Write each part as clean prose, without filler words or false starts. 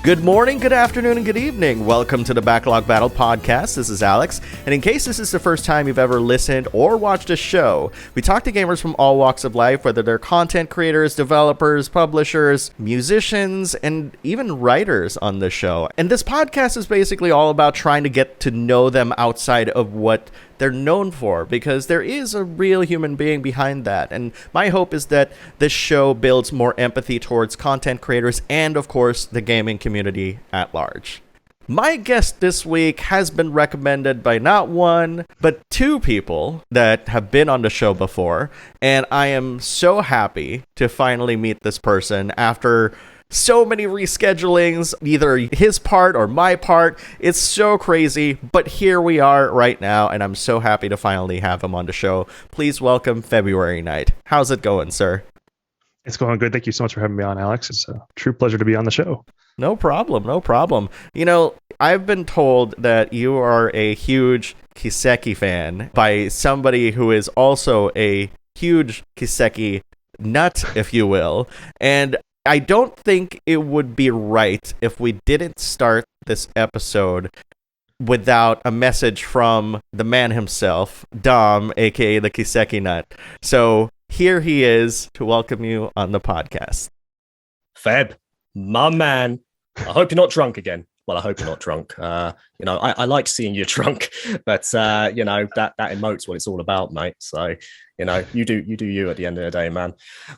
Good morning, good afternoon, and good evening. Welcome to the Backlog Battle Podcast. This is Alex, and in case this is the first time you've ever listened or watched a show, we talk to gamers from all walks of life, whether they're content creators, developers, publishers, musicians, and even writers on the show. And this podcast is basically all about trying to get to know them outside of what they're known for, because there is a real human being behind that. And my hope is that this show builds more empathy towards content creators and, of course, the gaming community at large. My guest this week has been recommended by not one, but two people that have been on the show before, and I am so happy to finally meet this person after so many reschedulings, either his part or my part. It's so crazy, but here we are right now, and I'm so happy to finally have him on the show. Please welcome FebruaryNight. How's it going, sir? It's going good. Thank you so much for having me on, Alex. It's a true pleasure to be on the show. No problem, no problem. You know, I've been told that you are a huge Kiseki fan by somebody who is also a huge Kiseki nut, if you will, and I don't think it would be right if we didn't start this episode without a message from the man himself, Dom, aka the Kiseki Nut. So here he is to welcome you on the podcast. Feb, my man. I hope you're not drunk again. Well, I hope you're not drunk. I like seeing you drunk, but that emotes what it's all about, mate. So, you do you at the end of the day, man.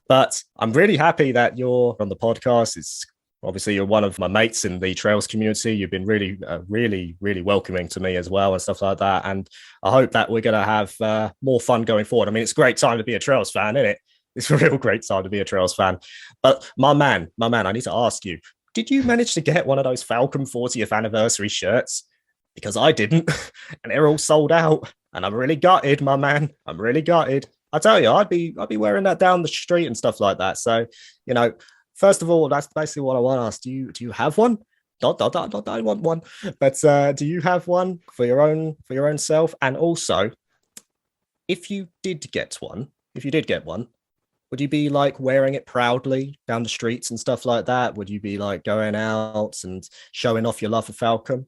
But I'm really happy that you're on the podcast. It's obviously you're one of my mates in the Trails community. You've been really, really welcoming to me as well and stuff like that. And I hope that we're going to have more fun going forward. I mean, it's a great time to be a Trails fan, isn't it? It's a real great time to be a Trails fan. But my man, I need to ask you, did you manage to get one of those Falcom 40th anniversary shirts? Because I didn't, and they're all sold out. And I'm really gutted, my man. I'm really gutted. I tell you, I'd be wearing that down the street and stuff like that. So, first of all, that's basically what I want to ask. Do you have one? Not I want one, but do you have one for your own self? And also, if you did get one, would you be like wearing it proudly down the streets and stuff like that? Would you be like going out and showing off your love for Falcom?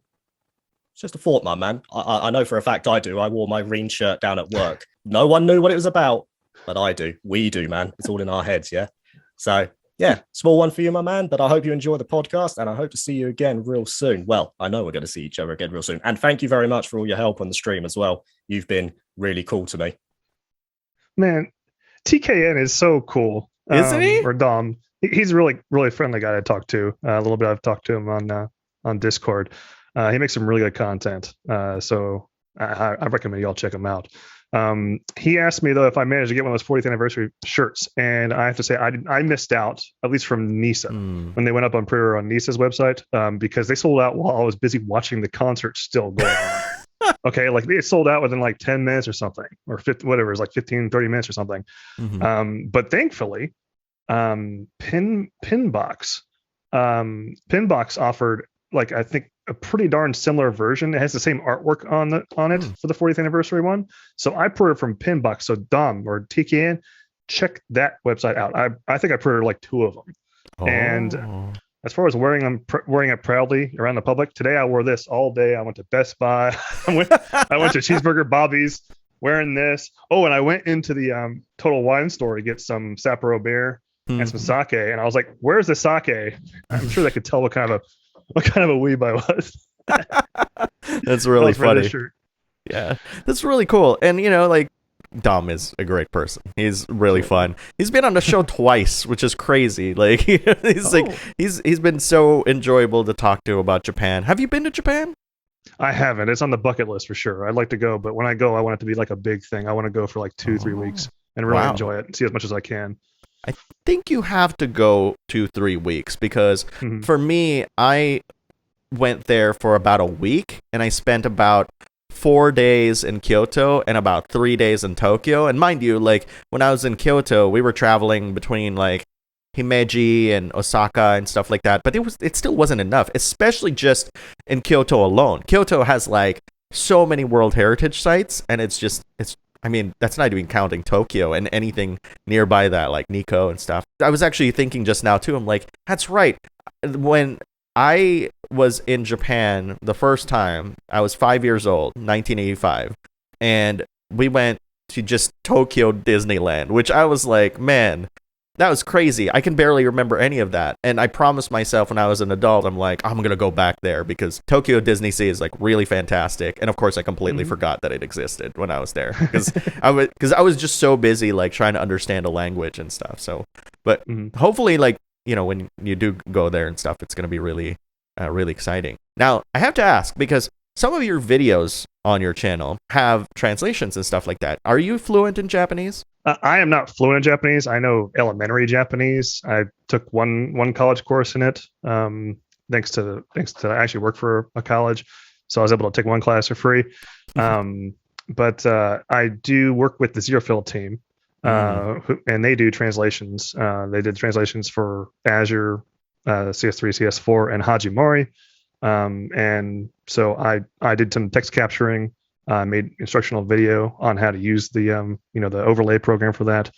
It's just a thought, my man. I know for a fact I do. I wore my green shirt down at work. No one knew what it was about, but I do. We do, man. It's all in our heads, yeah? So, yeah, small one for you, my man, but I hope you enjoy the podcast, and I hope to see you again real soon. Well, I know we're going to see each other again real soon. And thank you very much for all your help on the stream as well. You've been really cool to me. Man, TKN is so cool. Isn't he? Or Dom. He's a really friendly guy to talk to. A little bit I've talked to him on Discord. He makes some really good content. So I recommend y'all check him out. He asked me, though, if I managed to get one of those 40th anniversary shirts. And I have to say, I missed out, at least from Nisa, when they went up on pre-order on Nisa's website, because they sold out while I was busy watching the concert still going on. Okay, like they sold out within like 10 minutes or something, or 50, whatever, it was like 15, 30 minutes or something. Mm-hmm. But thankfully, Pinbox offered, like, I think a pretty darn similar version. It has the same artwork on it for the 40th anniversary one. So I pre-ordered from Pinbox. So Dom or TKN, check that website out. I think I pre-ordered like 2 of them. Oh. And as far as wearing it proudly around the public, today I wore this all day. I went to Best Buy. I went to Cheeseburger Bobby's wearing this. Oh, and I went into the Total Wine store to get some Sapporo beer and some sake. And I was like, "Where's the sake?" I'm sure they could tell what kind of a weeb I was. That's really funny. Yeah, that's really cool. And Dom is a great person. He's really fun. He's been on the show twice, which is crazy. Like he's been so enjoyable to talk to about Japan. Have you been to Japan? I haven't. It's on the bucket list for sure. I'd like to go, but when I go, I want it to be like a big thing. I want to go for like 2-3 weeks and really enjoy it and see as much as I can. I think you have to go 2-3 weeks because for me, I went there for about a week and I spent about 4 days in Kyoto and about 3 days in Tokyo. And mind you, like when I was in Kyoto, we were traveling between like Himeji and Osaka and stuff like that. But it still wasn't enough, especially just in Kyoto alone. Kyoto has like so many World Heritage sites, and I mean, that's not even counting Tokyo and anything nearby that, like Nikko and stuff. I was actually thinking just now too, I'm like, that's right. When I was in Japan the first time. I was 5 years old, 1985, and we went to just Tokyo Disneyland, which I was like, man, that was crazy. I can barely remember any of that. And I promised myself when I was an adult, I'm like, I'm going to go back there because Tokyo Disney Sea is like really fantastic. And of course, I completely forgot that it existed when I was there because I was just so busy like trying to understand a language and stuff. So, but hopefully, like, you know, when you do go there and stuff, it's going to be really, really exciting. Now, I have to ask because some of your videos on your channel have translations and stuff like that. Are you fluent in Japanese? I am not fluent in Japanese. I know elementary Japanese. I took one college course in it. Thanks to I actually work for a college, so I was able to take one class for free. But I do work with the Zero Field team, and they do translations. They did translations for Azure, CS3, CS4, and Hajimori. And so I did some text capturing. Made instructional video on how to use the the overlay program for that,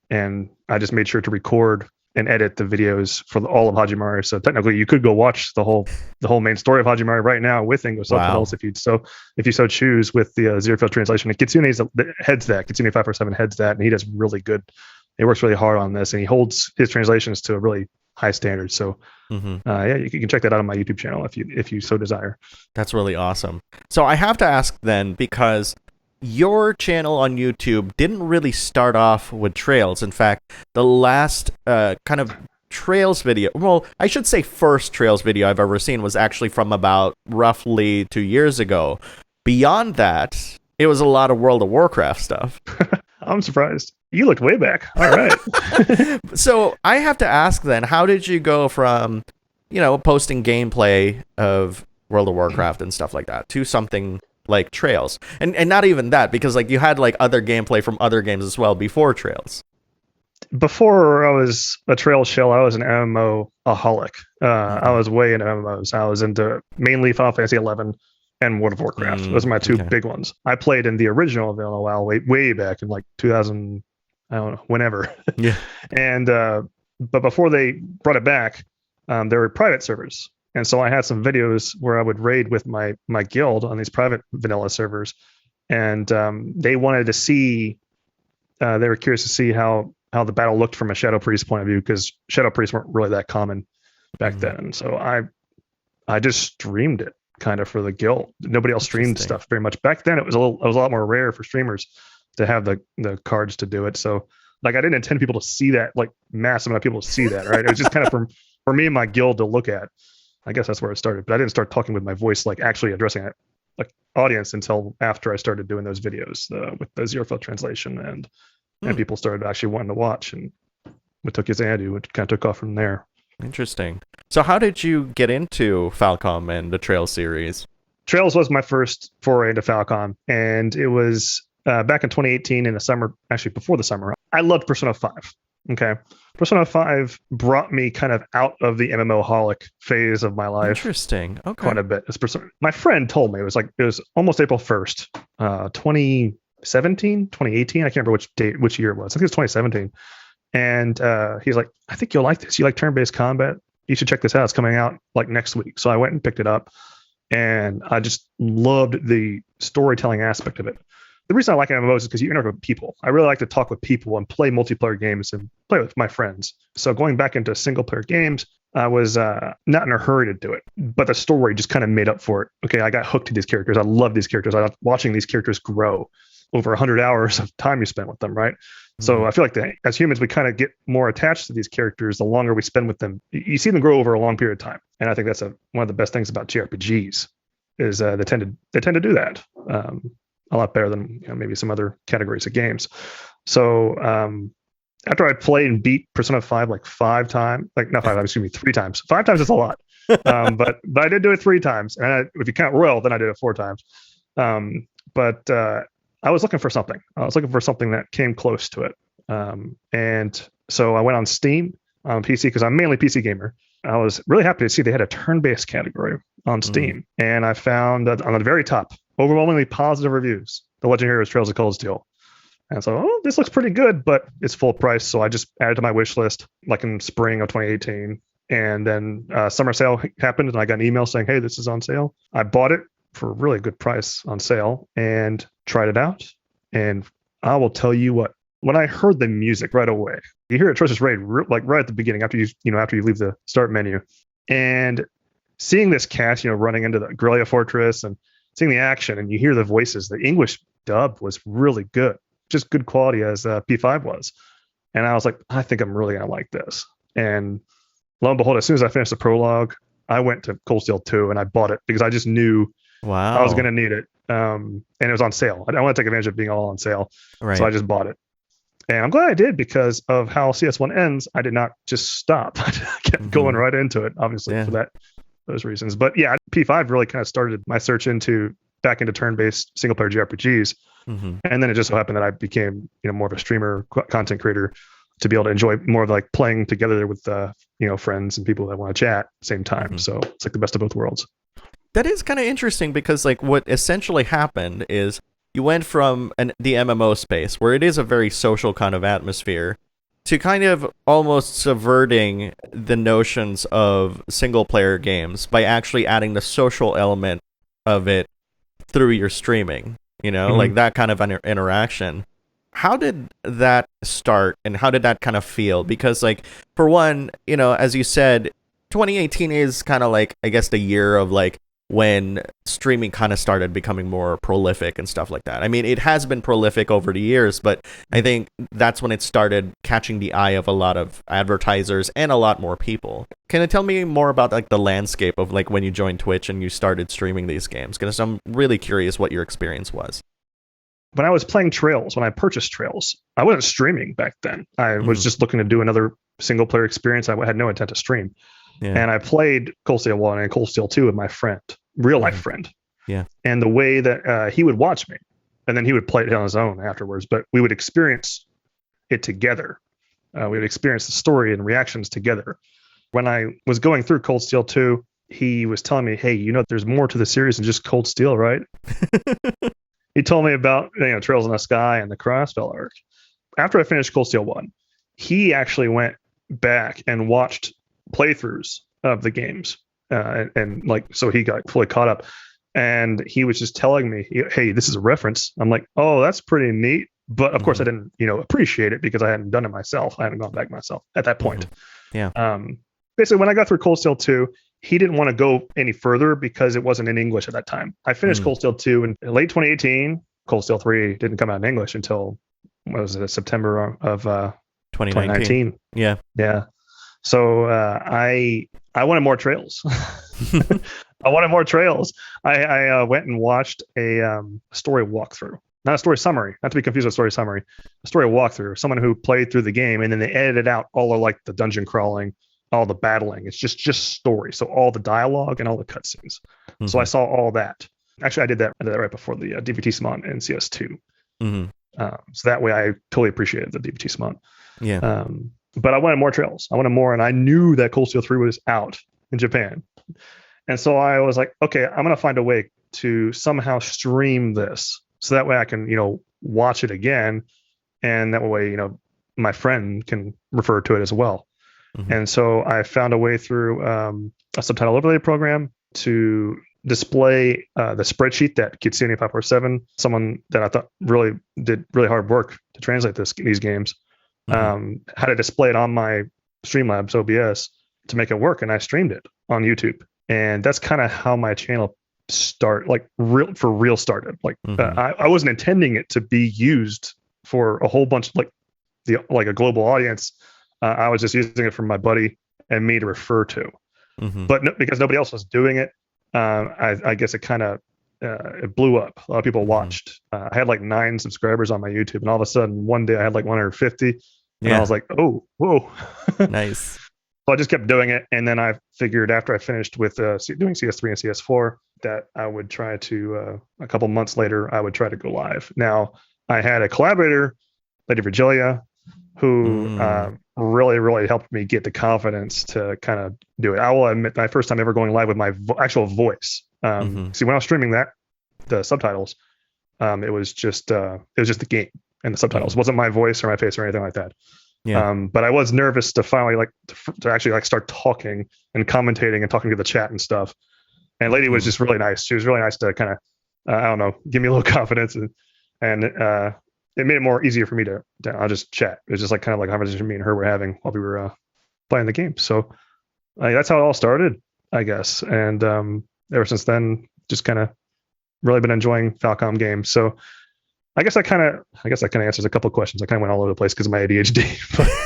and I just made sure to record and edit the videos for all of Hajimari. So technically, you could go watch the whole main story of Hajimari right now with English subtitles if you so choose with the Zero Field translation. Kitsune heads that Kitsune 547 heads that, and he does really good. He works really hard on this, and he holds his translations to a really high standard. So yeah, you can check that out on my YouTube channel if you so desire. That's really awesome. So I have to ask then, because your channel on YouTube didn't really start off with trails. In fact, the last kind of trails video, well, I should say first trails video I've ever seen was actually from about roughly 2 years ago. Beyond that, it was a lot of World of Warcraft stuff. I'm surprised. You looked way back. All right. So I have to ask then, how did you go from, posting gameplay of World of Warcraft and stuff like that to something like Trails? And not even that, because like you had like other gameplay from other games as well before Trails. Before I was a Trails shell, I was an MMO-aholic. I was way into MMOs. I was into mainly Final Fantasy 11 and World of Warcraft. Those are my two big ones. I played in the original Vanilla WoW way back in like 2000, I don't know, whenever. Yeah. And but before they brought it back, there were private servers, and so I had some videos where I would raid with my guild on these private vanilla servers, and they wanted to see. They were curious to see how the battle looked from a Shadow Priest point of view, because Shadow Priests weren't really that common back then. So I just streamed it kind of for the guild. Nobody else streamed stuff very much back then. It was a lot more rare for streamers to have the cards to do it. So like I didn't intend people to see that, like massive amount of people to see that, right? It was just kind of for me and my guild to look at. I guess that's where it started. But I didn't start talking with my voice, like actually addressing it like audience, until after I started doing those videos with the Zero Field translation, and people started actually wanting to watch, and we took his Andu, which kind of took off from there. Interesting. So how did you get into Falcom and the Trails series? Trails was my first foray into Falcom, and it was back in 2018 in the summer, actually before the summer. I loved Persona 5. Okay. Persona 5 brought me kind of out of the MMO-holic phase of my life. Interesting. Okay. Quite a bit. My friend told me, it was almost April 1st, 2017, 2018. I can't remember which year it was. I think it was 2017. And he's like, I think you'll like this. You like turn-based combat? You should check this out. It's coming out like next week. So I went and picked it up, and I just loved the storytelling aspect of it. The reason I like MMOs is because you interact with people. I really like to talk with people and play multiplayer games and play with my friends. So going back into single-player games, I was not in a hurry to do it, but the story just kind of made up for it. Okay, I got hooked to these characters. I love these characters. I love watching these characters grow over 100 hours of time you spend with them, right? So I feel like as humans, we kind of get more attached to these characters the longer we spend with them. You see them grow over a long period of time, and I think that's one of the best things about JRPGs is they tend to do that a lot better than maybe some other categories of games. So after I played and beat Persona 5 like 3 times. 5 times is a lot, but I did do it 3 times, and if you count Royal, then I did it 4 times. But I was looking for something. I was looking for something that came close to it. And so I went on Steam on PC, because I'm mainly PC gamer. I was really happy to see they had a turn-based category on Steam. And I found that on the very top, overwhelmingly positive reviews, The Legend of Heroes Trails of Cold Steel. And so, this looks pretty good, but it's full price. So I just added to my wish list like in spring of 2018. And then summer sale happened, and I got an email saying, "Hey, this is on sale." I bought it for a really good price on sale and tried it out. And I will tell you what, when I heard the music right away, you hear Atrocious Raid like right at the beginning after you leave the start menu, and seeing this cast, running into the Guerrilla Fortress and seeing the action, and you hear the voices. The English dub was really good, just good quality as P5 was. And I was like, I think I'm really gonna like this. And lo and behold, as soon as I finished the prologue, I went to Cold Steel 2 and I bought it because I just knew I was gonna need it. And it was on sale. I want to take advantage of being all on sale, Right. So I just bought it. And I'm glad I did because of how CS1 ends. I did not just stop. I kept going right into it, obviously, for those reasons. But yeah, P5 really kind of started my search back into turn-based single-player JRPGs. And then it just so happened that I became, more of a streamer, content creator, to be able to enjoy more of like playing together with, friends and people that want to chat at the same time. So it's like the best of both worlds. That is kind of interesting because like what essentially happened is you went from the MMO space where it is a very social kind of atmosphere to kind of almost subverting the notions of single player games by actually adding the social element of it through your streaming, like that kind of interaction. How did that start and how did that kind of feel? Because like, for one, as you said, 2018 is kind of like, I guess, the year of like when streaming kind of started becoming more prolific and stuff like that. I mean, it has been prolific over the years, but I think that's when it started catching the eye of a lot of advertisers and a lot more people. Can you tell me more about like the landscape of like when you joined Twitch and you started streaming these games? Because I'm really curious what your experience was. When I was playing Trails, when I purchased Trails, I wasn't streaming back then. I was just looking to do another single player experience. I had no intent to stream. Yeah. And I played Cold Steel 1 and Cold Steel 2 with my friend, real life friend. Yeah. And the way that he would watch me, and then he would play it on his own afterwards, but we would experience it together. We would experience the story and reactions together. When I was going through Cold Steel 2, he was telling me, "Hey, there's more to the series than just Cold Steel, right?" He told me about Trails in the Sky and the Crossbell arc. After I finished Cold Steel 1, he actually went back and watched playthroughs of the games, and like, so he got fully caught up, and he was just telling me, "Hey, this is a reference." I'm like, "Oh, that's pretty neat," but of course I didn't appreciate it because I hadn't done it myself. I hadn't gone back myself at that point. Basically, when I got through Cold Steel 2, he didn't want to go any further because it wasn't in English at that time. I finished Cold Steel 2 in late 2018. Cold Steel 3 didn't come out in English until, September of 2019. Yeah. So I wanted more Trails. I wanted more Trails. I went and watched a story walkthrough, not a story summary, not to be confused with story summary, a story walkthrough. Someone who played through the game and then they edited out all of like the dungeon crawling, all the battling. It's just story. So all the dialogue and all the cutscenes. So I saw all that. Actually, I did that right before the DVT Smont in CS2. So that way I totally appreciated the DVT Smont. Yeah. But I wanted more Trails. I wanted more. And I knew that Cold Steel 3 was out in Japan. And so I was like, okay, I'm going to find a way to somehow stream this. So that way I can, watch it again. And that way, my friend can refer to it as well. And so I found a way through a subtitle overlay program to display the spreadsheet that Kitsune 547, someone that I thought really did really hard work to translate these games, how to display it on my Streamlabs OBS to make it work. And I streamed it on YouTube. And that's kind of how my channel started. I wasn't intending it to be used for a whole bunch, like a global audience. I was just using it for my buddy and me to refer to. But because nobody else was doing it, I guess it kind of it blew up. A lot of people watched. I had like 9 subscribers on my YouTube, and all of a sudden one day I had like 150. And I was like, oh, whoa. Nice. So I just kept doing it. And then I figured after I finished with doing CS3 and CS4 that I would try to, a couple months later, I would try to go live. Now, I had a collaborator, Lady Virgilia, who really, really helped me get the confidence to kind of do it. I will admit, my first time ever going live with my actual voice. See, when I was streaming the subtitles, it was just the game and the subtitles. It wasn't my voice or my face or anything like that. Yeah. But I was nervous to finally to actually start talking and commentating and talking to the chat and stuff. And Lady was just really nice. She was really nice to kind of, I don't know, give me a little confidence, and it made it more easier for me to I'll just chat. It was just kind of like a conversation me and her were having while we were playing the game. So that's how it all started, I guess. And ever since then, just kind of really been enjoying Falcom games. So I guess that kind of answers a couple of questions. I kind of went all over the place because of my ADHD,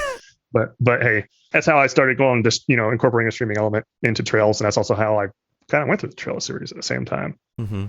but hey, that's how I started going, just incorporating a streaming element into Trails, and that's also how I kind of went through the Trails series at the same time. Mm-hmm.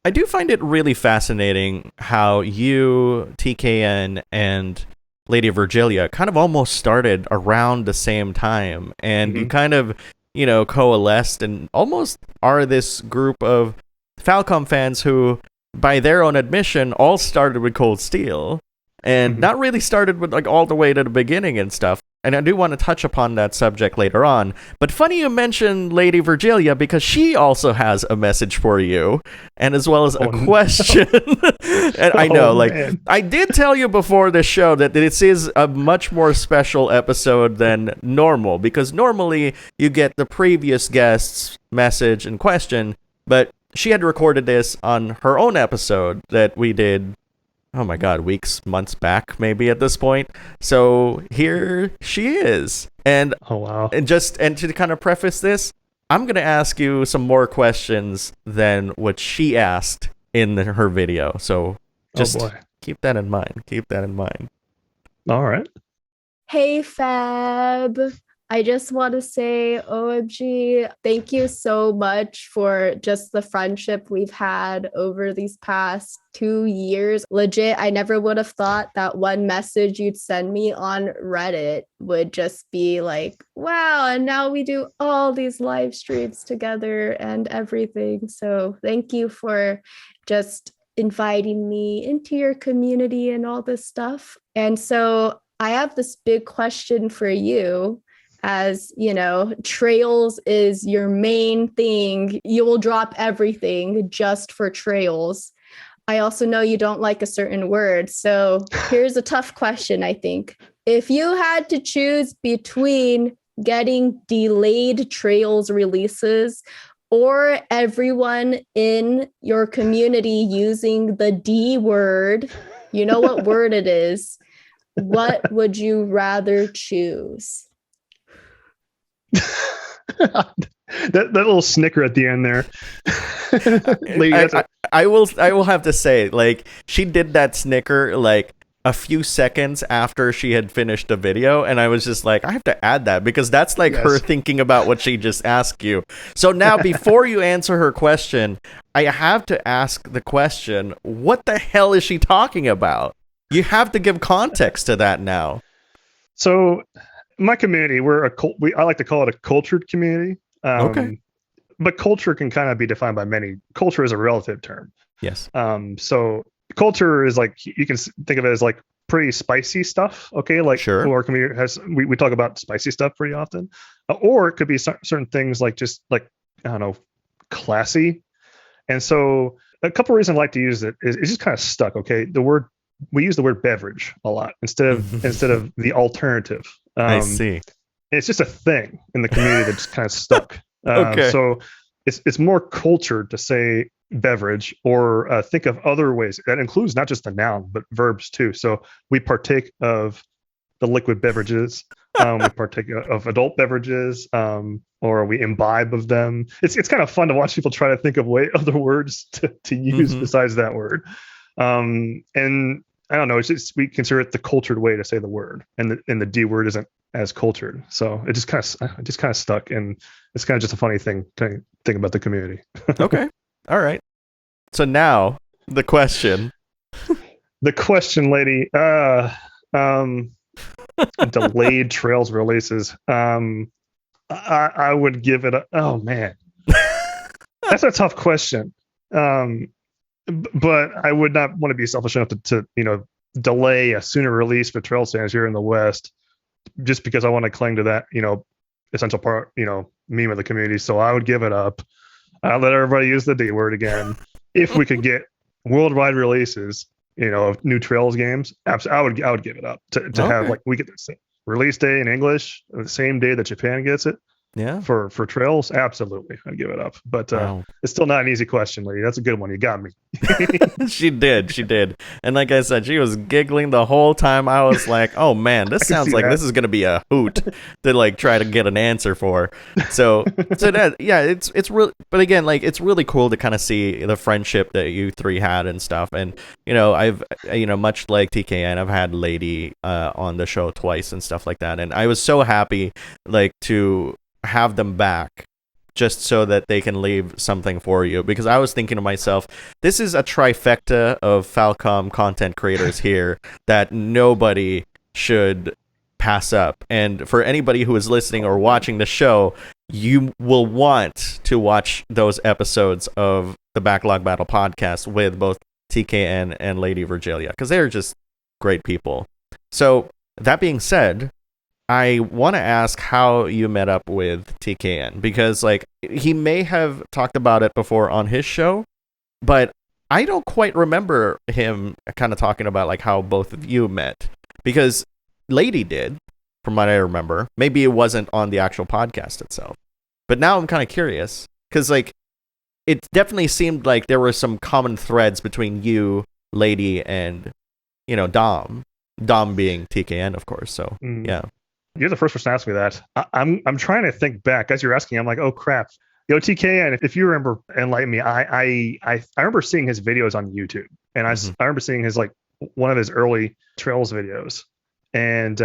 I do find it really fascinating how you, TKN, and Lady Virgilia kind of almost started around the same time, and you kind of coalesced and almost are this group of Falcom fans who, by their own admission, all started with Cold Steel and not really started with all the way to the beginning and stuff. And I do want to touch upon that subject later on. But funny you mentioned Lady Virgilia, because she also has a message for you, and as well as a question. And I know, man. I did tell you before the show that this is a much more special episode than normal, because normally you get the previous guest's message and question, but she had recorded this on her own episode that we did, oh my god, months back maybe at this point. So here she is. And oh wow. And to kind of preface this, I'm going to ask you some more questions than what she asked in her video. So just keep that in mind. Keep that in mind. All right. Hey Fab. I just want to say, OMG, thank you so much for just the friendship we've had over these past 2 years. Legit, I never would have thought that one message you'd send me on Reddit would just be like, wow, and now we do all these live streams together and everything. So thank you for just inviting me into your community and all this stuff. And so I have this big question for you. As Trails is your main thing. You will drop everything just for Trails. I also know you don't like a certain word. So here's a tough question, I think. If you had to choose between getting delayed Trails releases or everyone in your community using the D word, you know what word it is, what would you rather choose? that little snicker at the end there. I will have to say, she did that snicker a few seconds after she had finished the video, and I was just I have to add that because that's her thinking about what she just asked you. So now, before you answer her question, I have to ask the question: what the hell is she talking about? You have to give context to that now. So my community, I like to call it a cultured community. Okay. But culture can kind of be defined by many. Culture is a relative term. Yes. So culture is you can think of it as pretty spicy stuff. Okay. Sure. Our community has, we talk about spicy stuff pretty often. Or it could be certain things I don't know, classy. And so a couple of reasons I like to use it is it's just kind of stuck. Okay. We use the word beverage a lot instead of the alternative. I see. It's just a thing in the community that just kind of stuck. Okay. So it's more cultured to say beverage or think of other ways. That includes not just the noun, but verbs too. So we partake of the liquid beverages. We partake of adult beverages, or we imbibe of them. It's kind of fun to watch people try to think of other words to use besides that word. And I don't know, it's just, we consider it the cultured way to say the word, and the D word isn't as cultured. So it just kind of stuck, and it's kind of just a funny thing to think about the community. Okay. All right. So now the question. The question, lady, delayed Trails releases. I would give it oh man. That's a tough question. But I would not want to be selfish enough to delay a sooner release for Trail fans here in the West, just because I want to cling to that essential part meme of the community. So I would give it up. I'll let everybody use the D word again. If we could get worldwide releases of new Trails games, absolutely, I would give it up to have like we get the same release day in English the same day that Japan gets it. Yeah. For Trails, absolutely, I'd give it up. But Wow. it's still not an easy question, lady. That's a good one. You got me. She did. And like I said, she was giggling the whole time. I was like, oh man, this sounds like this is gonna be a hoot to like try to get an answer for. So that, yeah, it's really, but again, like it's really cool to kind of see the friendship that you three had and stuff. And I've much like TKN, I've had Lady on the show twice and stuff like that, and I was so happy like to have them back just so that they can leave something for you, because I was thinking to myself, this is a trifecta of Falcom content creators here that nobody should pass up. And for anybody who is listening or watching the show, you will want to watch those episodes of the Backlog Battle podcast with both TKN and Lady Virgilia, because they're just great people. So that being said, I want to ask how you met up with TKN, because like he may have talked about it before on his show, but I don't quite remember him kind of talking about like how both of you met, because Lady did, from what I remember. Maybe it wasn't on the actual podcast itself, but now I'm kind of curious, because like it definitely seemed like there were some common threads between you, Lady, and Dom being TKN, of course. So yeah. You're the first person to ask me that. I'm trying to think back as you're asking. I'm like, oh crap. TKN, if you remember, enlighten me. I remember seeing his videos on YouTube, and I remember seeing his like one of his early Trails videos, and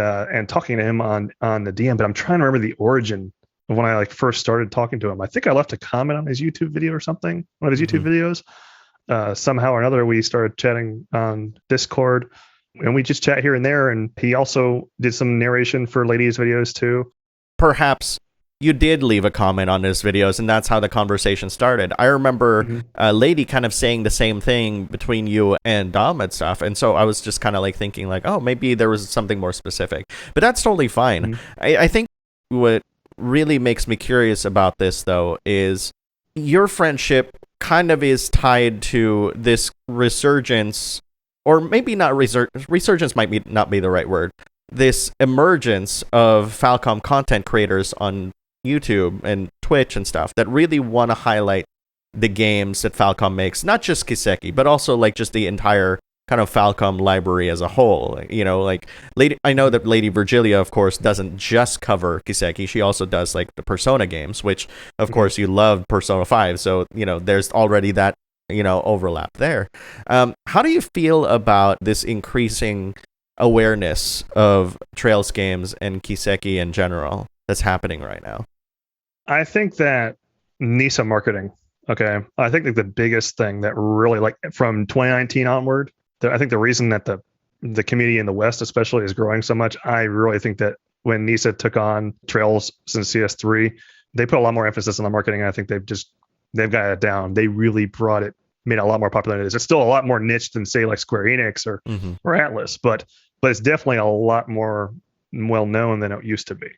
talking to him on the DM. But I'm trying to remember the origin of when I like first started talking to him. I think I left a comment on his YouTube video or something. One of his YouTube videos. Somehow or another, we started chatting on Discord. And we just chat here and there, and he also did some narration for Lady's videos too. Perhaps you did leave a comment on his videos, and that's how the conversation started. I remember Lady kind of saying the same thing between you and Dom and stuff, and so I was just kind of like thinking like, oh, maybe there was something more specific. But that's totally fine. I think what really makes me curious about this, though, is your friendship kind of is tied to this resurgence. Or maybe not resurgence might not be the right word. This emergence of Falcom content creators on YouTube and Twitch and stuff that really want to highlight the games that Falcom makes, not just Kiseki, but also like just the entire kind of Falcom library as a whole. Like Lady, I know that Lady Virgilia, of course, doesn't just cover Kiseki. She also does like the Persona games, which of course you love Persona 5. So, there's already that overlap there. How do you feel about this increasing awareness of Trails games and Kiseki in general that's happening right now? I think that NISA marketing, okay, I think that the biggest thing that really, like from 2019 onward, I think the reason that the community in the West especially is growing so much, I really think that when NISA took on Trails since CS3, they put a lot more emphasis on the marketing. I think they've got it down. They really made it a lot more popular than it is. It's still a lot more niche than say like Square Enix or Atlas, but it's definitely a lot more well known than it used to be.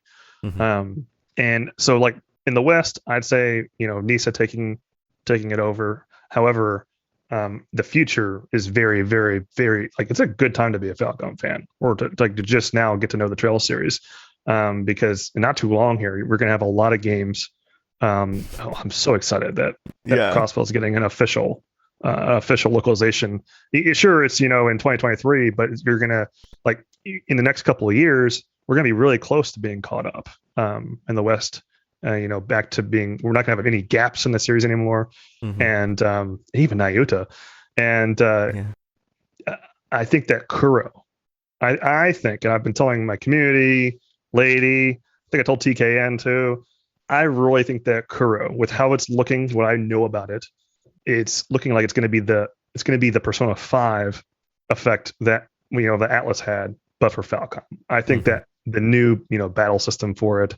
And so like in the West, I'd say NISA taking it over. However, the future is very, very, very like it's a good time to be a Falcom fan or to just now get to know the Trail series, because not too long here we're gonna have a lot of games. I'm so excited that Crossfell is getting an official localization. Sure, it's in 2023, but you're gonna like in the next couple of years we're gonna be really close to being caught up in the West. Back to being, we're not gonna have any gaps in the series anymore, and even Nayuta, and I think that Kuro, I think, and I've been telling my community, Lady, I think I told TKN too. I really think that Kuro, with how it's looking, what I know about it, it's looking like it's going to be the Persona 5 effect that the Atlas had, but for Falcom. I think that the new battle system for it's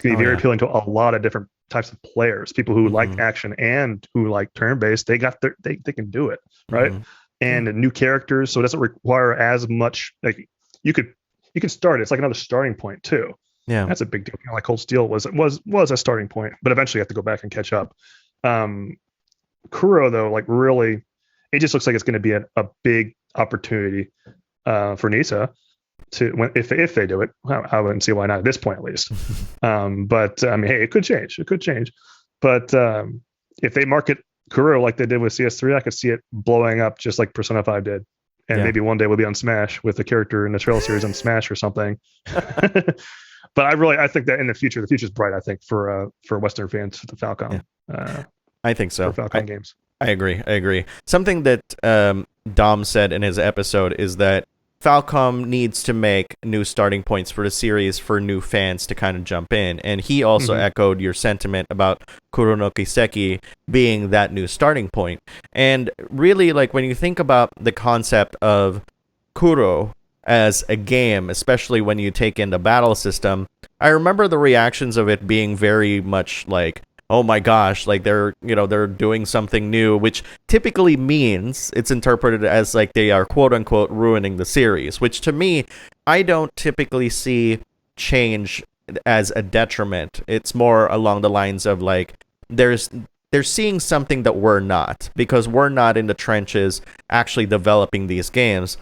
going to be very appealing to a lot of different types of players, people who like action and who like turn-based. They can do it, right? And new characters, so it doesn't require as much. Like you can start. It's like another starting point too. Yeah, that's a big deal. Like Cold Steel was a starting point, but eventually you have to go back and catch up. Kuro though, like really, it just looks like it's going to be a big opportunity for Nisa to if they do it. I wouldn't see why not at this point, at least. But I mean, hey, it could change. It could change. But if they market Kuro like they did with CS3, I could see it blowing up just like Persona 5 did. And maybe one day we'll be on Smash with the character in the trail series on Smash or something. But I think that in the future's bright. I think for Western fans, for the Falcom. I think so. For Falcom games. I agree. Something that Dom said in his episode is that Falcom needs to make new starting points for the series for new fans to kind of jump in. And he also echoed your sentiment about Kuro no Kiseki being that new starting point. And really, like, when you think about the concept of Kuro as a game, especially when you take in the battle system, I remember the reactions of it being very much like, oh my gosh, like they're doing something new, which typically means it's interpreted as like they are quote unquote ruining the series, which to me, I don't typically see change as a detriment. It's more along the lines of like they're seeing something that we're not, because we're not in the trenches actually developing these games.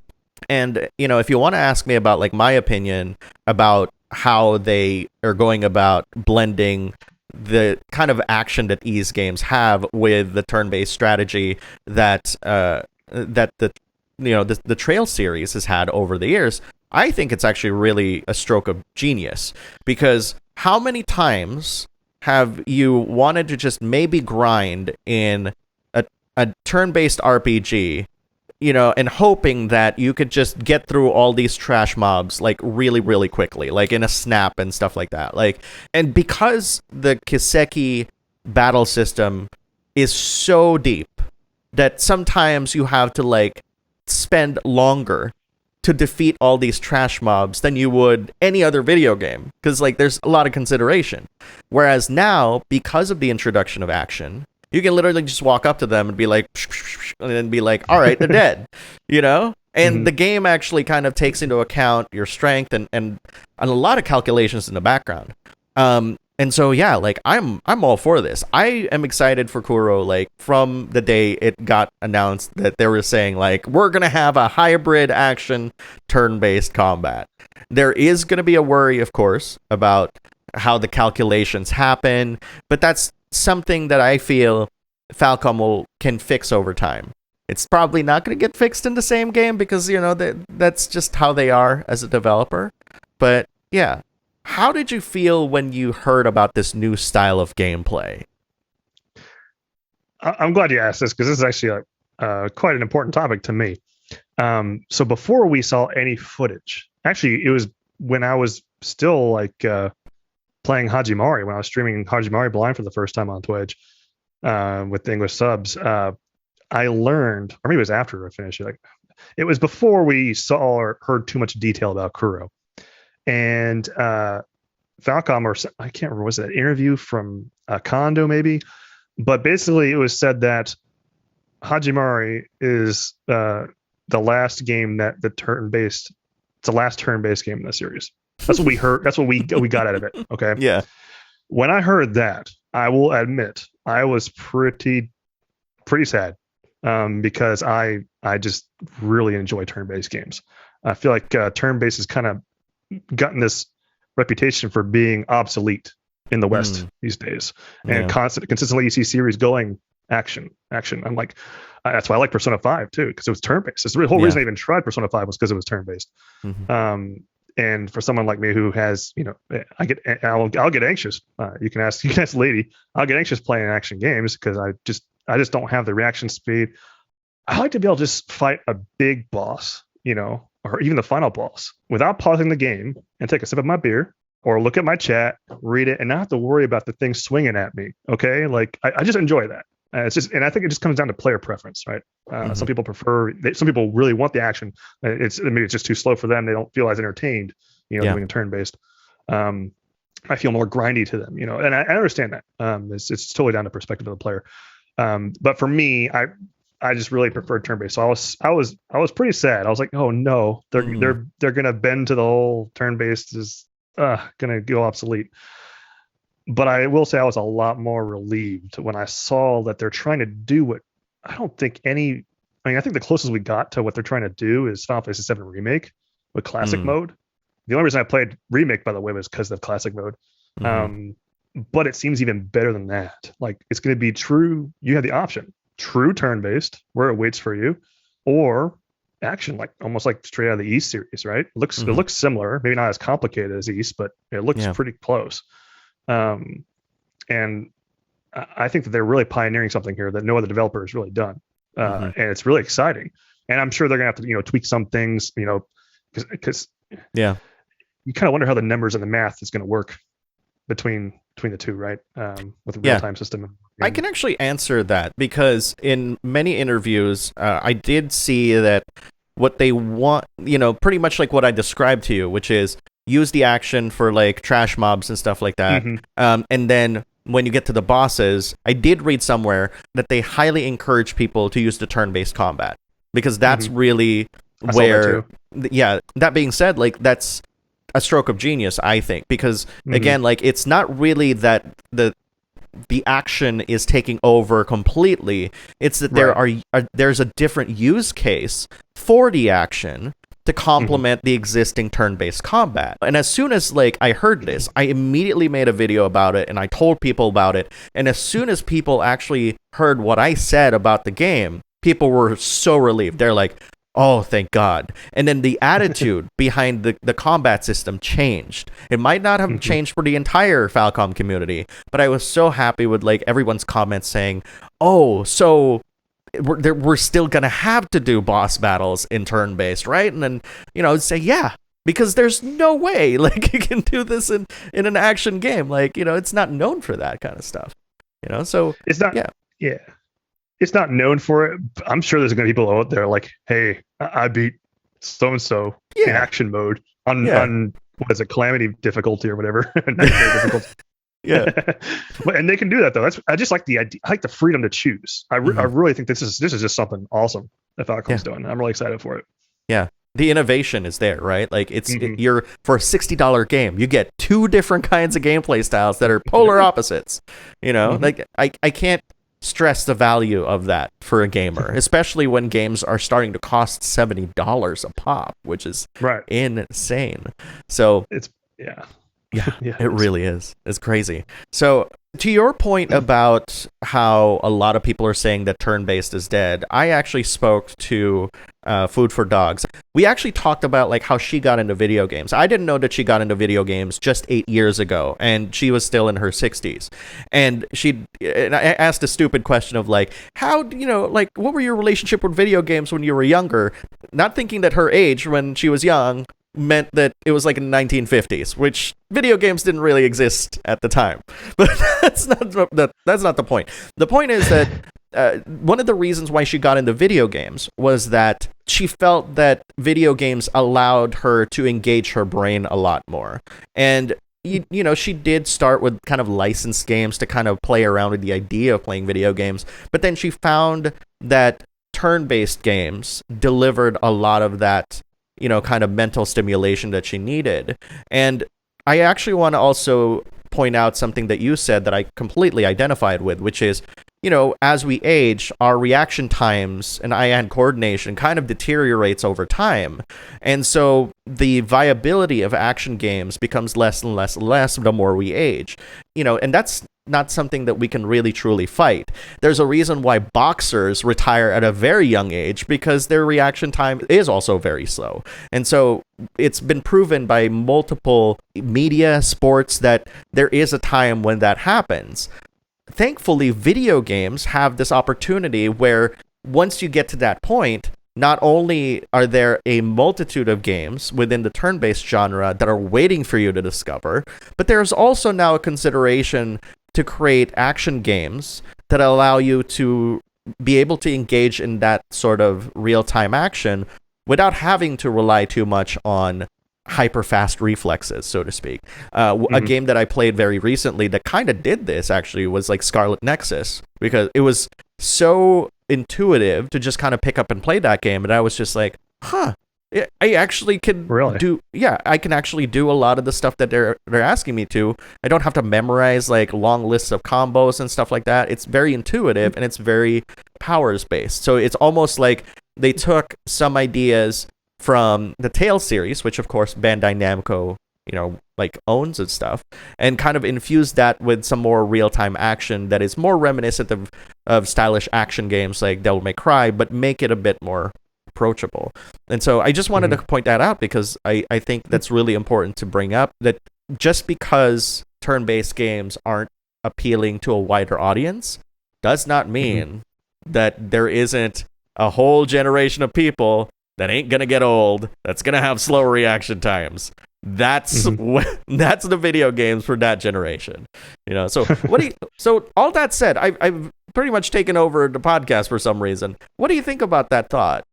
And, if you want to ask me about like my opinion about how they are going about blending the kind of action that these games have with the turn-based strategy that the Trail series has had over the years, I think it's actually really a stroke of genius. Because how many times have you wanted to just maybe grind in a turn-based RPG, and hoping that you could just get through all these trash mobs like really, really quickly, like in a snap and stuff like that. And because the Kiseki battle system is so deep that sometimes you have to like spend longer to defeat all these trash mobs than you would any other video game, because like there's a lot of consideration. Whereas now, because of the introduction of action, you can literally just walk up to them and be like, and then be like, all right, they're dead, And the game actually kind of takes into account your strength and a lot of calculations in the background. And so, yeah, like I'm all for this. I am excited for Kuro, like from the day it got announced that they were saying like, we're going to have a hybrid action turn-based combat. There is going to be a worry, of course, about how the calculations happen, but that's something that I feel Falcom can fix over time. It's probably not going to get fixed in the same game because, that's just how they are as a developer. But yeah, how did you feel when you heard about this new style of gameplay? I'm glad you asked this because this is actually quite an important topic to me. So before we saw any footage, actually, it was when I was still like playing Hajimari, when I was streaming Hajimari Blind for the first time on Twitch with the English subs. I learned, or maybe it was after I finished it. Like, it was before we saw or heard too much detail about Kuro. And Falcom, or I can't remember, was it an interview from Kondo maybe? But basically, it was said that Hajimari is the last game that it's the last turn-based game in the series. That's what we heard. That's what we got out of it. Okay. Yeah. When I heard that, I will admit I was pretty sad because I just really enjoy turn-based games. I feel like turn-based has kind of gotten this reputation for being obsolete in the West these days, and consistently you see series going action. I'm like, that's why I like Persona 5 too, because it was turn-based. That's the whole reason I even tried Persona 5 was because it was turn-based. And for someone like me who has, I'll get anxious. You can ask Lady. I'll get anxious playing action games because I just don't have the reaction speed. I like to be able to just fight a big boss, or even the final boss without pausing the game and take a sip of my beer or look at my chat, read it, and not have to worry about the thing swinging at me. Okay, like I just enjoy that. And I think it just comes down to player preference, right? Some people some people really want the action. Maybe it's just too slow for them. They don't feel as entertained, doing a turn-based. I feel more grindy to them, and I understand that. It's totally down to perspective of the player. But for me, I just really preferred turn-based. So I was pretty sad. I was like, oh no, they're gonna bend to the whole turn-based is gonna go obsolete. But I will say I was a lot more relieved when I saw that they're trying to do what I don't think any I mean, I think the closest we got to what they're trying to do is Final Fantasy VII Remake with classic mode. The only reason I played Remake, by the way, was because of classic mode. But it seems even better than that. Like, it's going to be true. You have the option, true turn-based, where it waits for you, or action, like almost like straight out of the East series, right? It looks similar, maybe not as complicated as East, but it looks pretty close. And I think that they're really pioneering something here that no other developer has really done, and it's really exciting. And I'm sure they're gonna have to, tweak some things, because you kind of wonder how the numbers and the math is going to work between the two, right? With the real-time system. I can actually answer that, because in many interviews, I did see that what they want, pretty much like what I described to you, which is use the action for like trash mobs and stuff like that. And then when you get to the bosses, I did read somewhere that they highly encourage people to use the turn-based combat, because that's really where, that being said, like, that's a stroke of genius, I think, because again, like, it's not really that the action is taking over completely. It's that there's a different use case for the action to complement the existing turn-based combat. And as soon as like I heard this, I immediately made a video about it and I told people about it. And as soon as people actually heard what I said about the game, people were so relieved. They're like, oh, thank God. And then the attitude behind the combat system changed. It might not have changed for the entire Falcom community, but I was so happy with like everyone's comments saying, oh, so we're still going to have to do boss battles in turn-based, right? And then, say, yeah, because there's no way like you can do this in an action game. Like, it's not known for that kind of stuff, so it's not, it's not known for it. I'm sure there's going to be people out there like, hey, I beat so-and-so in action mode on what is it, Calamity difficulty or whatever. Nightmare difficulty. And they can do that though. I just like the idea. I like the freedom to choose. I really think this is just something awesome that Falcom's doing. I'm really excited for it. Yeah. The innovation is there, right? Like you're for a $60 game, you get two different kinds of gameplay styles that are polar opposites. Like I can't stress the value of that for a gamer, especially when games are starting to cost $70 a pop, which is insane. So it's it really is. It's crazy. So to your point about how a lot of people are saying that turn-based is dead, I actually spoke to Food for Dogs. We actually talked about like how she got into video games. I didn't know that she got into video games just 8 years ago, and she was still in her 60s. And I asked a stupid question of like, how, like, what were your relationship with video games when you were younger? Not thinking that her age when she was young meant that it was like in the 1950s, which video games didn't really exist at the time. But that's not the point. The point is that one of the reasons why she got into video games was that she felt that video games allowed her to engage her brain a lot more. And she did start with kind of licensed games to kind of play around with the idea of playing video games, but then she found that turn-based games delivered a lot of that kind of mental stimulation that she needed. And I actually want to also point out something that you said that I completely identified with, which is, as we age, our reaction times and eye-hand coordination kind of deteriorates over time. And so the viability of action games becomes less and less and less the more we age. And that's not something that we can really truly fight. There's a reason why boxers retire at a very young age, because their reaction time is also very slow. And so it's been proven by multiple media, sports, that there is a time when that happens. Thankfully, video games have this opportunity where once you get to that point, not only are there a multitude of games within the turn-based genre that are waiting for you to discover, but there's also now a consideration to create action games that allow you to be able to engage in that sort of real-time action without having to rely too much on hyper-fast reflexes, so to speak. A game that I played very recently that kind of did this, actually, was like Scarlet Nexus, because it was so intuitive to just kind of pick up and play that game, and I was just like, I actually can I can actually do a lot of the stuff that they're asking me to. I don't have to memorize like long lists of combos and stuff like that. It's very intuitive and it's very powers based. So it's almost like they took some ideas from the Tales series, which of course Bandai Namco, like owns and stuff, and kind of infused that with some more real-time action that is more reminiscent of stylish action games like Devil May Cry, but make it a bit more approachable. And so I just wanted to point that out because I think that's really important to bring up, that just because turn-based games aren't appealing to a wider audience does not mean that there isn't a whole generation of people that ain't gonna get old, that's gonna have slow reaction times. That's that's the video games for that generation. So so all that said, I've pretty much taken over the podcast for some reason. What do you think about that thought?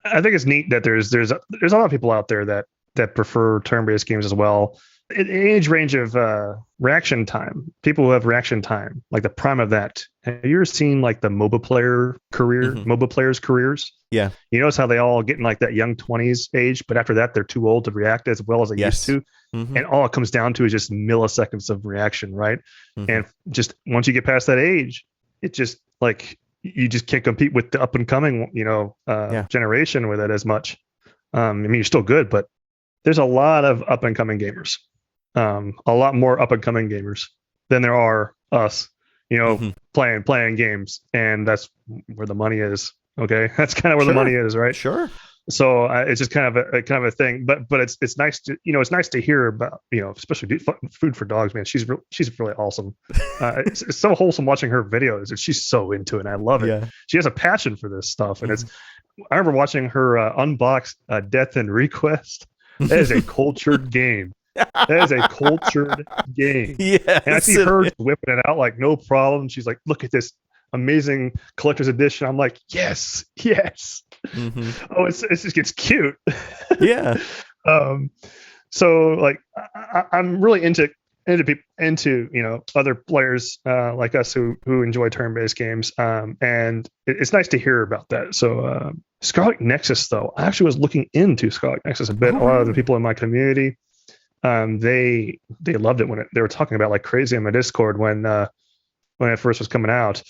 I think it's neat that there's a lot of people out there that prefer turn-based games as well. Age range of reaction time, people who have reaction time, like the prime of that. Have you ever seen like the MOBA players' careers? Yeah. You notice how they all get in like that young 20s age, but after that, they're too old to react as well as they used to. And all it comes down to is just milliseconds of reaction, right? And just once you get past that age, it just like you just can't compete with the up and coming, generation with it as much. I mean, you're still good, but there's a lot of up and coming gamers. A lot more up and coming gamers than there are us, playing games, and that's where the money is. Okay, that's kind of where the money is, right? Sure. So it's just kind of a thing, but it's nice to it's nice to hear about especially food for dogs, man. She's really awesome. It's so wholesome watching her videos, and she's so into it. And I love it. Yeah. She has a passion for this stuff, and I remember watching her unbox Death and Request. That is a cultured game. That is a cultured game. Yeah. And I see her whipping it out like no problem. She's like, look at this amazing collector's edition. I'm like, yes. Oh, it just gets cute. Yeah. So like I'm really into other players like us who enjoy turn-based games, and it's nice to hear about that. So Scarlet Nexus, though, I actually was looking into Scarlet Nexus a bit. A lot of the people in my community, they loved it when they were talking about like crazy on my Discord when it first was coming out.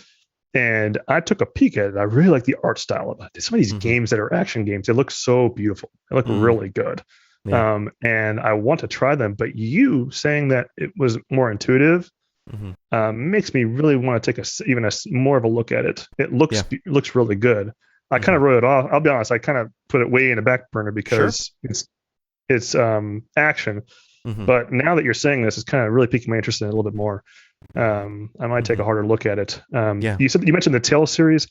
And I took a peek at it. I really like the art style of it. Some of these games that are action games, they look so beautiful. They look really good. Yeah. And I want to try them. But you saying that it was more intuitive makes me really want to take even more of a look at it. It looks really good. I kind of wrote it off. I'll be honest. I kind of put it way in the back burner because it's action. But now that you're saying this, it's kind of really piquing my interest in it a little bit more. I might take a harder look at it. You mentioned the Tales series.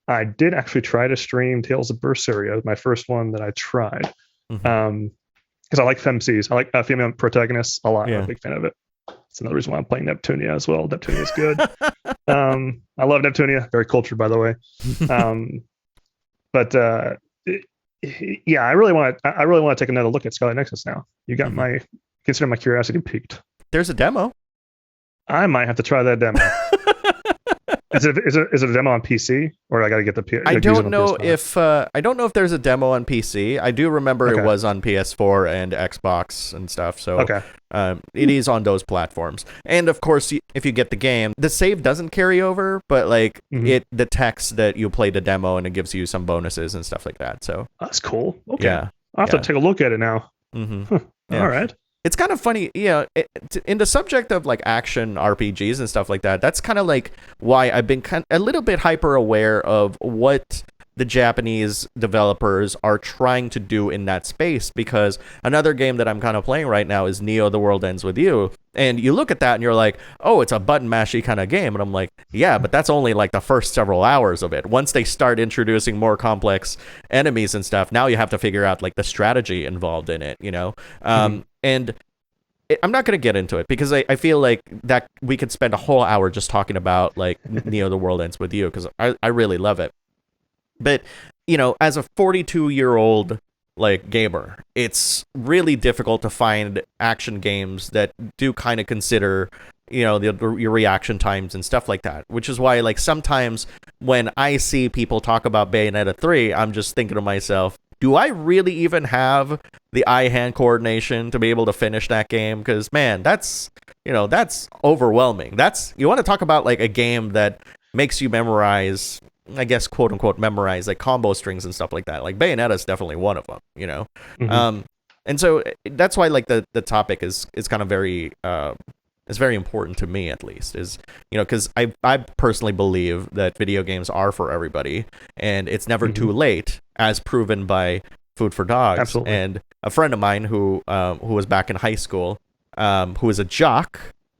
I did actually try to stream Tales of Berseria, my first one that I tried. Because I like femcs. I like female protagonists a lot. I'm a big fan of it. That's another reason why I'm playing Neptunia as well. Neptunia is good. I love Neptunia. Very cultured, by the way. I really want to take another look at Scarlet Nexus now. You got consider my curiosity piqued. There's a demo. I might have to try that demo. Is it a demo on PC, or I got to get the PS? I don't know if there's a demo on PC. I do remember it was on PS4 and Xbox and stuff. So it is on those platforms. And of course, if you get the game, the save doesn't carry over, but like the text that you play the demo and it gives you some bonuses and stuff like that. So that's cool. Okay, I'll have to take a look at it now. All right. It's kind of funny, in the subject of like action RPGs and stuff like that. That's kind of like why I've been a little bit hyper aware of what the Japanese developers are trying to do in that space, because another game that I'm kind of playing right now is Neo: The World Ends With You. And you look at that and you're like, oh, it's a button mashy kind of game. And I'm like, yeah, but that's only like the first several hours of it. Once they start introducing more complex enemies and stuff, now you have to figure out like the strategy involved in it, And I'm not going to get into it because I feel like that we could spend a whole hour just talking about like Neo: The World Ends With You, because I really love it. But, as a 42-year-old like gamer, it's really difficult to find action games that do kind of consider, your reaction times and stuff like that, which is why like sometimes when I see people talk about Bayonetta 3, I'm just thinking to myself, do I really even have the eye-hand coordination to be able to finish that game? Because, man, that's overwhelming. You want to talk about like a game that makes you memorize I guess, quote unquote, memorize like combo strings and stuff like that. Like Bayonetta is definitely one of them, you know? Mhm. And so that's why like the topic is kind of very, it's very important to me, at least, is, you know, because I personally believe that video games are for everybody, and it's never too late, as proven by Food for Dogs. Absolutely. And a friend of mine who was back in high school, who was a jock,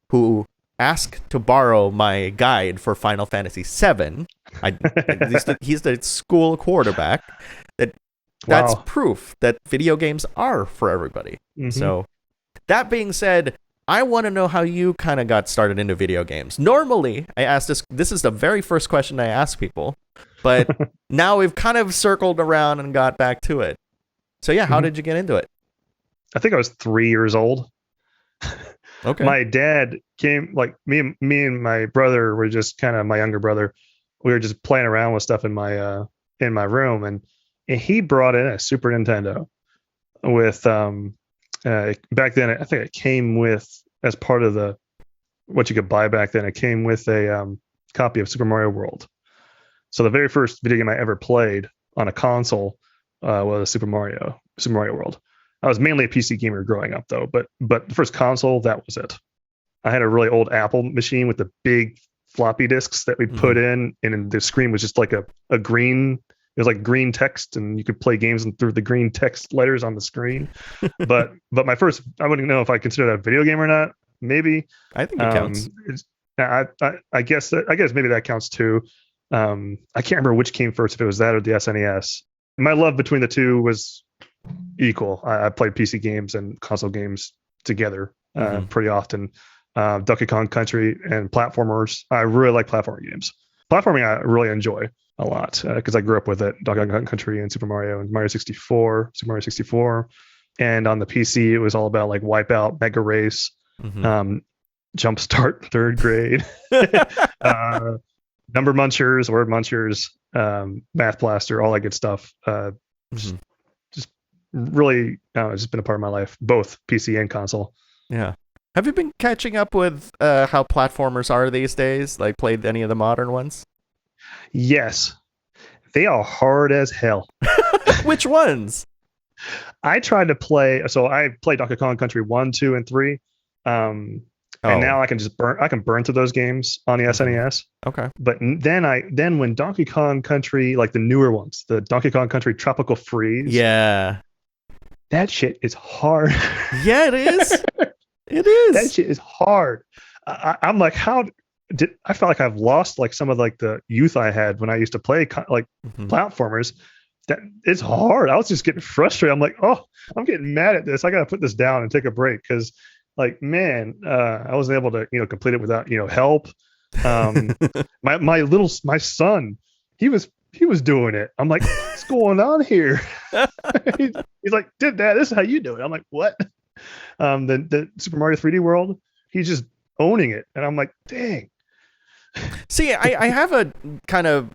who asked to borrow my guide for Final Fantasy VII. He's the school quarterback. That's Wow. proof that video games are for everybody. Mhm. So, that being said, I want to know how you kind of got started into video games. Normally, I ask this is the very first question I ask people, but now we've kind of circled around and got back to it. So yeah, how Mhm. did you get into it? I think I was 3 years old. Okay. My dad came, like me and my brother were just kind of, my younger brother, we were just playing around with stuff in my room, and he brought in a Super Nintendo with back then I think it came with, as part of the what you could buy back then, it came with a copy of Super Mario World. So the very first video game I ever played on a console was Super Mario World. I was mainly a PC gamer growing up, though, but the first console, that was it. I had a really old Apple machine with the big floppy disks that we put in, and the screen was just like a green. It was like green text, and you could play games through the green text letters on the screen. but my first, I wouldn't know if I consider that a video game or not. Maybe. I think it counts. I guess maybe that counts too. I can't remember which came first, if it was that or the SNES. My love between the two was equal. I played PC games and console games together pretty often. Donkey Kong Country and platformers. I really like platforming games. Platforming I really enjoy a lot because I grew up with it. Donkey Kong Country and Super Mario and Mario 64, Super Mario 64. And on the PC, it was all about like Wipeout, Mega Race, Jumpstart, third grade, Number Munchers, Word Munchers, Math Blaster, all that good stuff. Just really, it's just been a part of my life, both PC and console. Yeah. Have you been catching up with how platformers are these days? Like, played any of the modern ones? Yes. They are hard as hell. Which ones? I tried to play, so I played Donkey Kong Country 1, 2, and 3. And now I can just burn through those games on the SNES. Okay. But then when Donkey Kong Country, like the newer ones, the Donkey Kong Country Tropical Freeze. Yeah. That shit is hard. Yeah, it is. It is. That shit is hard. I'm like, I felt like I've lost like some of like the youth I had when I used to play platformers. That it's hard. I was just getting frustrated. I'm like, oh, I'm getting mad at this. I got to put this down and take a break because, like, man, I wasn't able to complete it without help. My son, he was doing it. I'm like, what's going on here? He's like, Dad, this is how you do it. I'm like, what? The Super Mario 3D World, he's just owning it, and I'm like, dang. See, I have a kind of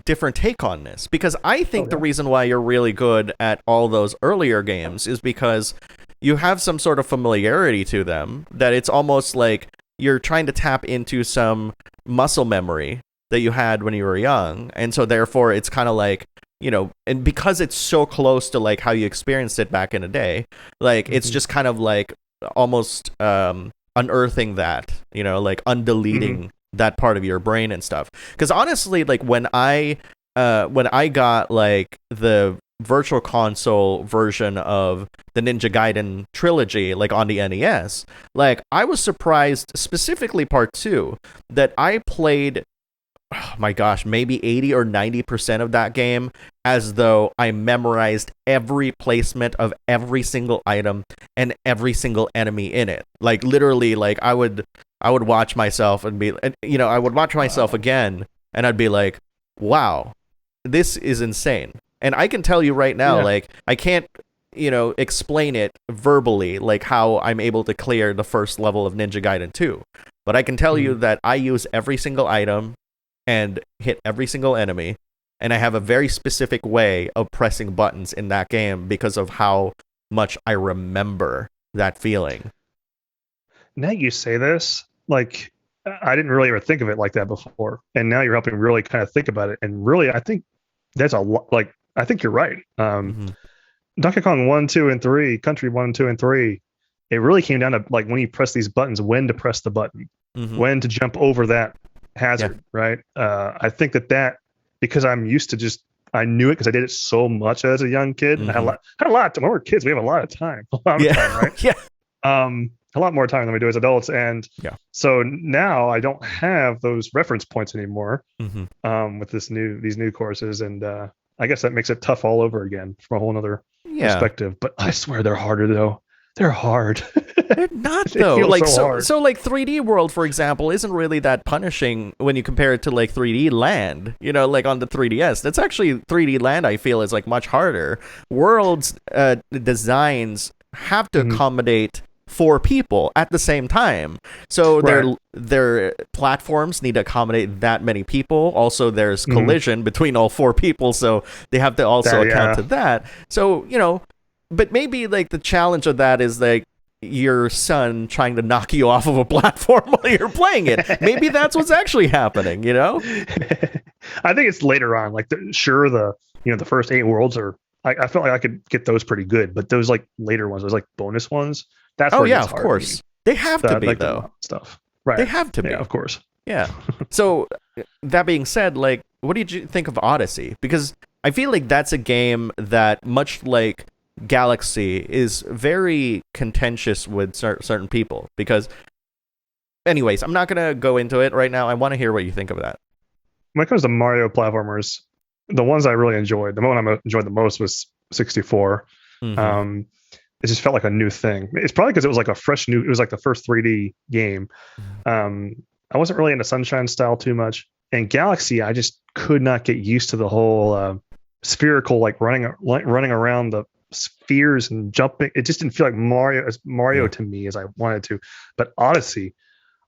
different take on this because I think the reason why you're really good at all those earlier games is because you have some sort of familiarity to them, that it's almost like you're trying to tap into some muscle memory that you had when you were young, and so therefore it's kind of like, and because it's so close to like how you experienced it back in the day, like it's just kind of like almost unearthing that, like undeleting that part of your brain and stuff. Because honestly, like when I got like the virtual console version of the Ninja Gaiden trilogy, like on the NES, like I was surprised, specifically part 2, that I played, oh my gosh, maybe 80 or 90% of that game as though I memorized every placement of every single item and every single enemy in it. Like literally, like I would watch myself and be, I would watch myself again and I'd be like, wow, this is insane. And I can tell you right now, like I can't, explain it verbally, like how I'm able to clear the first level of Ninja Gaiden 2. But I can tell you that I use every single item and hit every single enemy, and I have a very specific way of pressing buttons in that game because of how much I remember that feeling. Now you say this, like I didn't really ever think of it like that before, and now you're helping really kind of think about it. And really, I think that's a lot. Like, I think you're right. Donkey Kong 1, 2, and 3, Country 1, 2, and 3. It really came down to like when you press these buttons, when to press the button, when to jump over that hazard, right? I think that because I'm used to just I knew it because I did it so much as a young kid. I had a lot of time. When we're kids, we have a lot of time, right? A lot more time than we do as adults. And so now I don't have those reference points anymore with these new courses. And I guess that makes it tough all over again from a whole nother perspective. But I swear they're harder though. They're hard. They're not though. Like so like 3D World, for example, isn't really that punishing when you compare it to like 3D Land. You know, like on the 3DS. That's actually 3D Land. I feel is like much harder. World's designs have to accommodate 4 people at the same time. So their platforms need to accommodate that many people. Also, there's collision between all 4 people, so they have to also account to that. So, you know, but maybe like the challenge of that is like your son trying to knock you off of a platform while you're playing it. Maybe that's what's actually happening, you know? I think it's later on. Like the first 8 worlds are I felt like I could get those pretty good, but those like later ones, those like bonus ones, that's where of course. They have to be like though. Stuff. Right. They have to be. Yeah, of course. Yeah. So that being said, like what did you think of Odyssey? Because I feel like that's a game that, much like Galaxy, is very contentious with certain people. Because, anyways, I'm not gonna go into it right now. I want to hear what you think of that. When it comes to Mario platformers, the ones I really enjoyed, the one I enjoyed the most was 64. It just felt like a new thing. It's probably because it was like it was like the first 3D game. I wasn't really into Sunshine style too much. And Galaxy, I just could not get used to the whole spherical, like running around the spheres and jumping. It just didn't feel like Mario to me as I wanted to. But Odyssey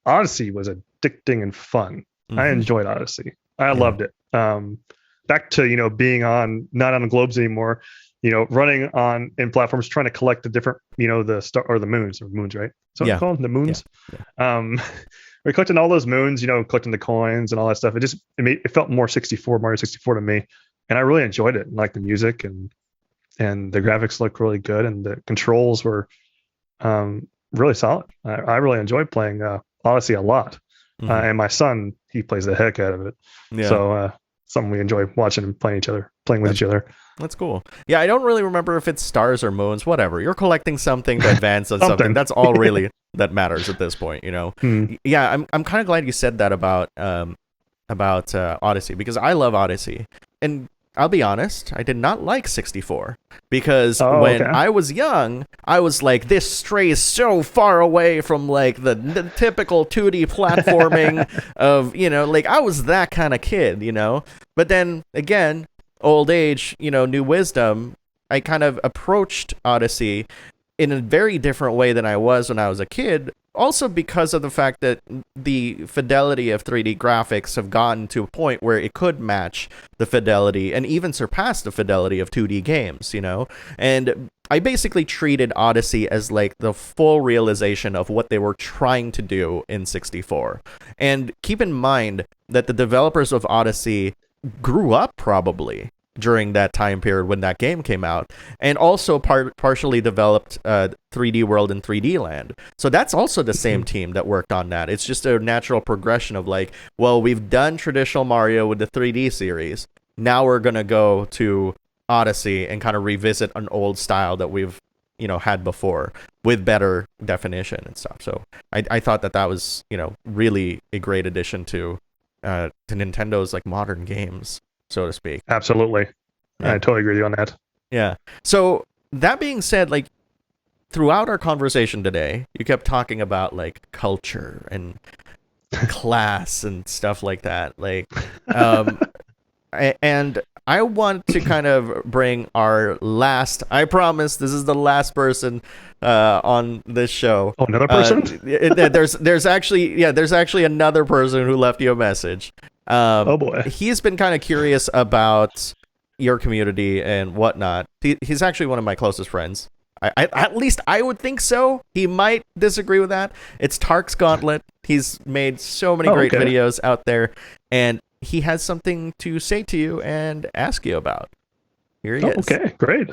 was addicting and fun. I enjoyed Odyssey. I loved it. Back to being not on the globes anymore. Running in platforms, trying to collect the different, the star or the moons, right? So it's called the moons. We're collecting all those moons, collecting the coins and all that stuff. It felt more Mario 64 to me, and I really enjoyed it. Like the music and the graphics looked really good, and the controls were really solid. I really enjoyed playing Odyssey a lot, and my son, he plays the heck out of it. So something we enjoy watching and playing with each other. That's cool. Yeah, I don't really remember if it's stars or moons, whatever. You're collecting something to advance on something. That's all really that matters at this point, Yeah, I'm kind of glad you said that about Odyssey, because I love Odyssey. And I'll be honest, I did not like 64 because I was young, I was like, this strays so far away from like the typical 2D platforming of, like I was that kind of kid, But then again, old age, new wisdom, I kind of approached Odyssey in a very different way than I was when I was a kid. Also because of the fact that the fidelity of 3D graphics have gotten to a point where it could match the fidelity and even surpass the fidelity of 2D games, And I basically treated Odyssey as like the full realization of what they were trying to do in 64. And keep in mind that the developers of Odyssey grew up probably during that time period when that game came out, and also partially developed 3D World and 3D Land. So that's also the same team that worked on that. It's just a natural progression of like, well, we've done traditional Mario with the 3D series. Now we're going to go to Odyssey and kind of revisit an old style that we've, had before with better definition and stuff. So I thought that was, really a great addition to Nintendo's like modern games, so to speak. Absolutely. Yeah. I totally agree with you on that. Yeah. So that being said, like throughout our conversation today, you kept talking about like culture and class and stuff like that. Like, and I want to kind of bring our last, I promise this is the last person on this show. Oh, another person? There's actually another person who left you a message. Oh boy. He's been kind of curious about your community and whatnot. He's actually one of my closest friends. At least I would think so. He might disagree with that. It's Tark's Gauntlet. He's made so many great videos out there, and he has something to say to you and ask you about. Here he is. Okay, great.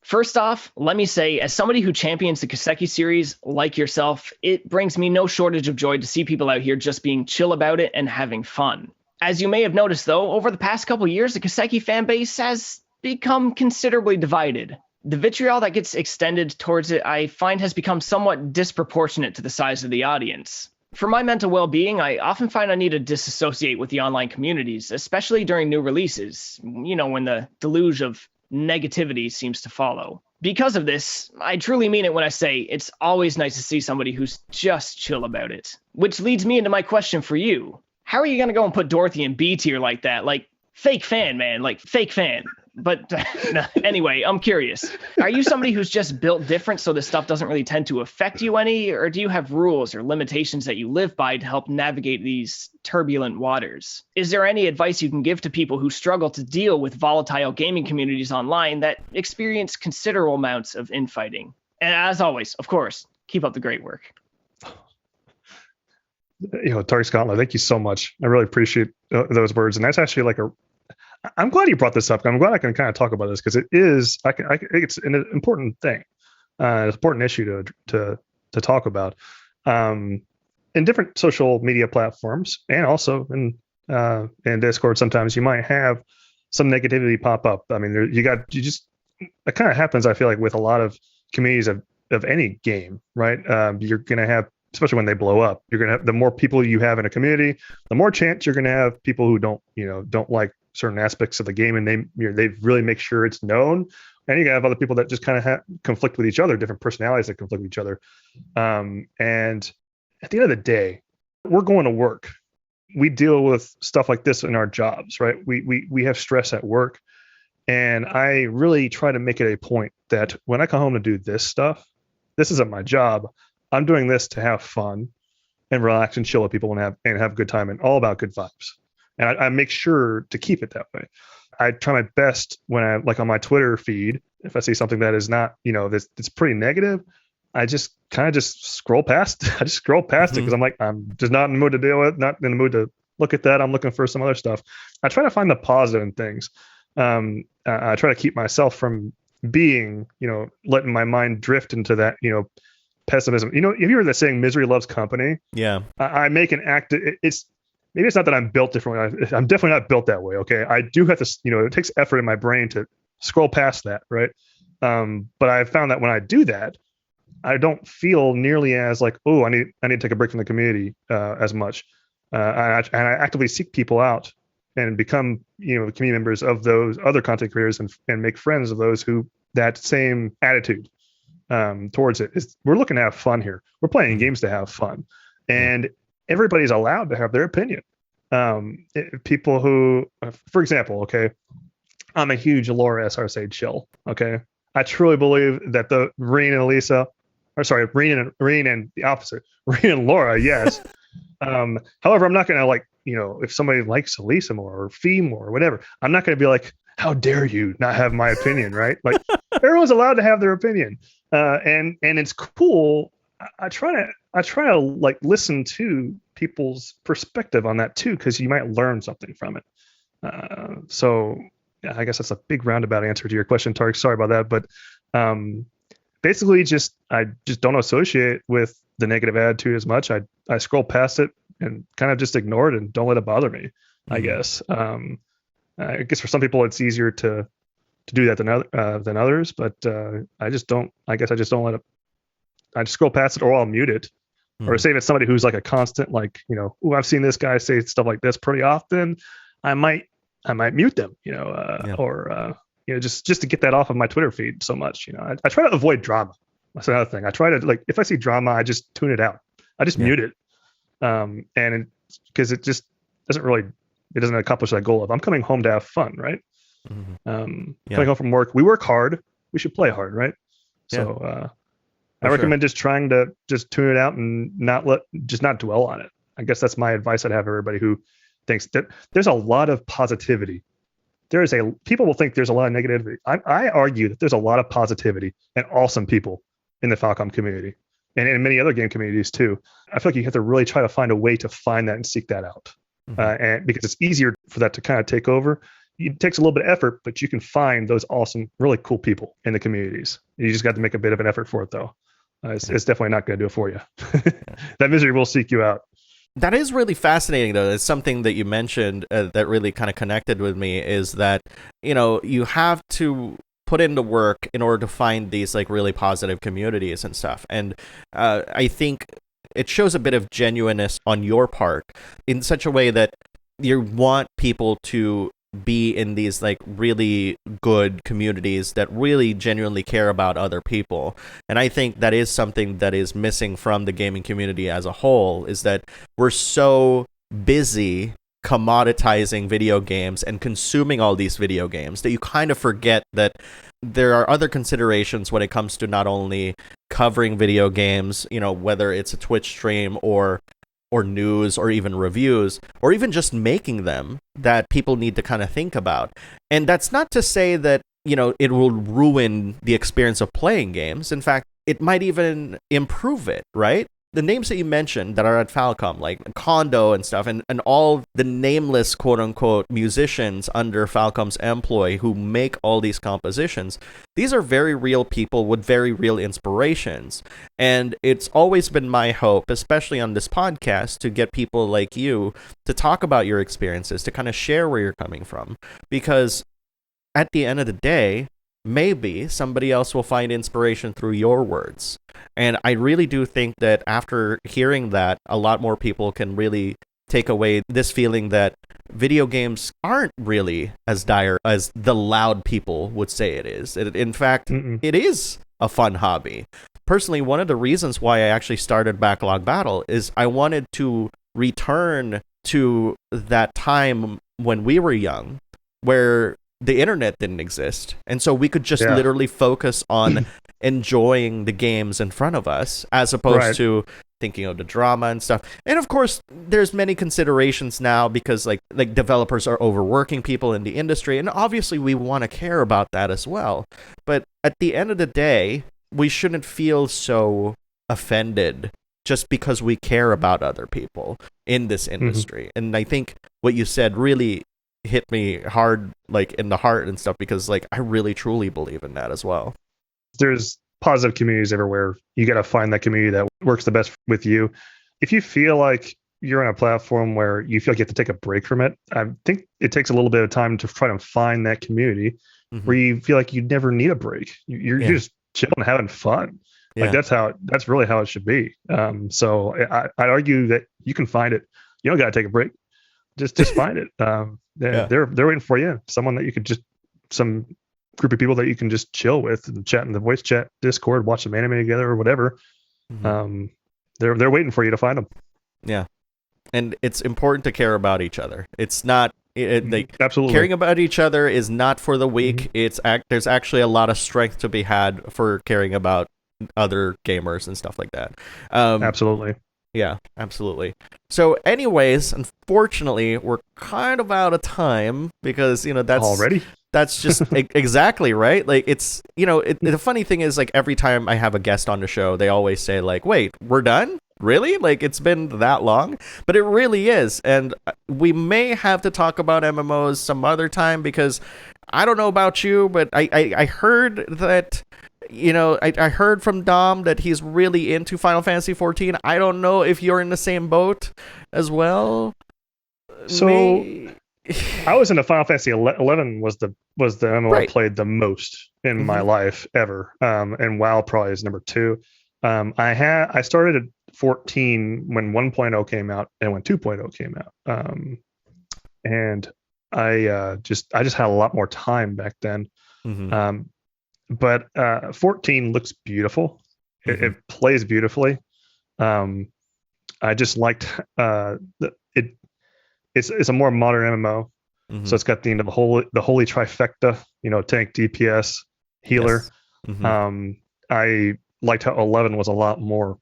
First off, let me say, as somebody who champions the Kaseki series like yourself, it brings me no shortage of joy to see people out here just being chill about it and having fun. As you may have noticed, though, over the past couple years, the Kaseki fan base has become considerably divided. The vitriol that gets extended towards it, I find, has become somewhat disproportionate to the size of the audience. For my mental well-being, I often find I need to disassociate with the online communities, especially during new releases, when the deluge of negativity seems to follow. Because of this, I truly mean it when I say it's always nice to see somebody who's just chill about it. Which leads me into my question for you. How are you going to go and put Dorothy in B tier like that? Like, fake fan, man. Like, fake fan. But no, anyway, I'm curious. Are you somebody who's just built different so this stuff doesn't really tend to affect you any? Or do you have rules or limitations that you live by to help navigate these turbulent waters? Is there any advice you can give to people who struggle to deal with volatile gaming communities online that experience considerable amounts of infighting? And as always, of course, keep up the great work. Tark Gauntlet, thank you so much. I really appreciate those words. And that's actually I'm glad you brought this up. I'm glad I can kind of talk about this because it is, it's an important thing. It's an important issue to talk about. In different social media platforms and also in Discord, sometimes you might have some negativity pop up. I mean, it kind of happens, I feel like, with a lot of communities of any game, right? You're going to have, especially when they blow up, you're going to have, the more people you have in a community, the more chance you're going to have people who don't like certain aspects of the game, and they really make sure it's known. And you have other people that just kind of conflict with each other, different personalities that conflict with each other. And at the end of the day, we're going to work. We deal with stuff like this in our jobs, right? We have stress at work, and I really try to make it a point that when I come home to do this stuff, this isn't my job. I'm doing this to have fun and relax and chill with people and have a good time, and all about good vibes. And I make sure to keep it that way. I try my best when I, like on my Twitter feed, if I see something that is not, that's pretty negative, I just kind of scroll past. I just scroll past it because I'm just not in the mood to deal with, not in the mood to look at that. I'm looking for some other stuff. I try to find the positive in things. I try to keep myself from being, letting my mind drift into that, pessimism. If you heard the saying, misery loves company. Yeah. I make an act. Maybe it's not that I'm built differently. I'm definitely not built that way. Okay. I do have to, it takes effort in my brain to scroll past that. Right. But I found that when I do that, I don't feel nearly as like, oh, I need to take a break from the community as much. And I actively seek people out and become, community members of those other content creators and make friends of those who that same attitude towards it is. We're looking to have fun here. We're playing games to have fun, and everybody's allowed to have their opinion. People who, for example, okay, I'm a huge Laura SRC chill. Okay, I truly believe that the Reen and Elisa, or sorry, Reen and the opposite, Reen and Laura, yes. However, I'm not gonna if somebody likes Elisa more or Fee more or whatever, I'm not gonna be like, how dare you not have my opinion, right? Like everyone's allowed to have their opinion, and it's cool. I try to listen to people's perspective on that too, because you might learn something from it. So yeah, I guess that's a big roundabout answer to your question, Tarek. Sorry about that, but basically, I just don't associate with the negative attitude as much. I scroll past it and kind of just ignore it and don't let it bother me. Mm-hmm. I guess. I guess for some people it's easier to do that than others, but I just don't. I guess I just don't let it. I just scroll past it, or I'll mute it, or say if it's somebody who's like a constant, I've seen this guy say stuff like this pretty often. I might mute them, or just to get that off of my Twitter feed so much. I try to avoid drama. That's another thing. I try to if I see drama, I just tune it out. I just mute it, and because it just it doesn't accomplish that goal of I'm coming home to have fun, right? Coming home from work, we work hard. We should play hard, right? Yeah. So. I recommend just trying to just tune it out and not dwell on it. I guess that's my advice I'd have everybody who thinks that there's a lot of positivity people will think there's a lot of negativity. I argue that there's a lot of positivity and awesome people in the Falcom community and in many other game communities too. I feel like you have to really try to find a way to find that and seek that out. And because it's easier for that to kind of take over. It takes a little bit of effort, but you can find those awesome, really cool people in the communities. You just got to make a bit of an effort for it, though. It's definitely not going to do it for you. That misery will seek you out. That is really fascinating, though. It's something that you mentioned that really kind of connected with me is that, you have to put into work in order to find these like really positive communities and stuff. And I think it shows a bit of genuineness on your part in such a way that you want people to be in these like really good communities that really genuinely care about other people. And I think that is something that is missing from the gaming community as a whole, is that we're so busy commoditizing video games and consuming all these video games that you kind of forget that there are other considerations when it comes to not only covering video games, whether it's a Twitch stream or news or even reviews or even just making them, that people need to kind of think about. And that's not to say that, it will ruin the experience of playing games. In fact, it might even improve it, right? The names that you mentioned that are at Falcom, like Kondo and stuff, and all the nameless quote-unquote musicians under Falcom's employ who make all these compositions, these are very real people with very real inspirations. And it's always been my hope, especially on this podcast, to get people like you to talk about your experiences, to kind of share where you're coming from. Because at the end of the day, maybe somebody else will find inspiration through your words. And I really do think that after hearing that, a lot more people can really take away this feeling that video games aren't really as dire as the loud people would say it is. In fact, it is a fun hobby. Personally, one of the reasons why I actually started Backlog Battle is I wanted to return to that time when we were young, where the internet didn't exist. And so we could just literally focus on enjoying the games in front of us as opposed to thinking of the drama and stuff. And of course, there's many considerations now because like developers are overworking people in the industry. And obviously we want to care about that as well. But at the end of the day, we shouldn't feel so offended just because we care about other people in this industry. And I think what you said really hit me hard, like in the heart and stuff, because like I really truly believe in that as well. There's positive communities everywhere. You got to find that community that works the best with you. If you feel like you're on a platform where you feel like you have to take a break from it, I think it takes a little bit of time to try to find that community where you feel like you never need a break. You're just chilling, having fun. Like that's really how it should be. So I'd argue that you can find it. You don't got to take a break. Just find it. They're waiting for you. Someone that you could some group of people that you can just chill with and chat in the voice chat, Discord, watch some anime together or whatever. They're waiting for you to find them. Yeah. And it's important to care about each other. It's not absolutely caring about each other is not for the weak. There's actually a lot of strength to be had for caring about other gamers and stuff like that. Absolutely. Yeah, absolutely. So anyways, unfortunately, we're kind of out of time because, that's already. That's just exactly right. Like it's, the funny thing is like every time I have a guest on the show, they always say like, wait, we're done? Really? Like it's been that long? But it really is. And we may have to talk about MMOs some other time because I don't know about you, but I heard that I heard from Dom that he's really into Final Fantasy 14. I don't know if you're in the same boat as well. So I was into Final Fantasy 11 was the MMO I played the most in my life ever. And WoW probably is number 2. I started at 14 when 1.0 came out and when 2.0 came out. And I just had a lot more time back then. But 14 looks beautiful. It plays beautifully. I just liked it's a more modern MMO. So it's got the holy trifecta, tank, DPS, healer. Yes. I liked how 11 was a lot more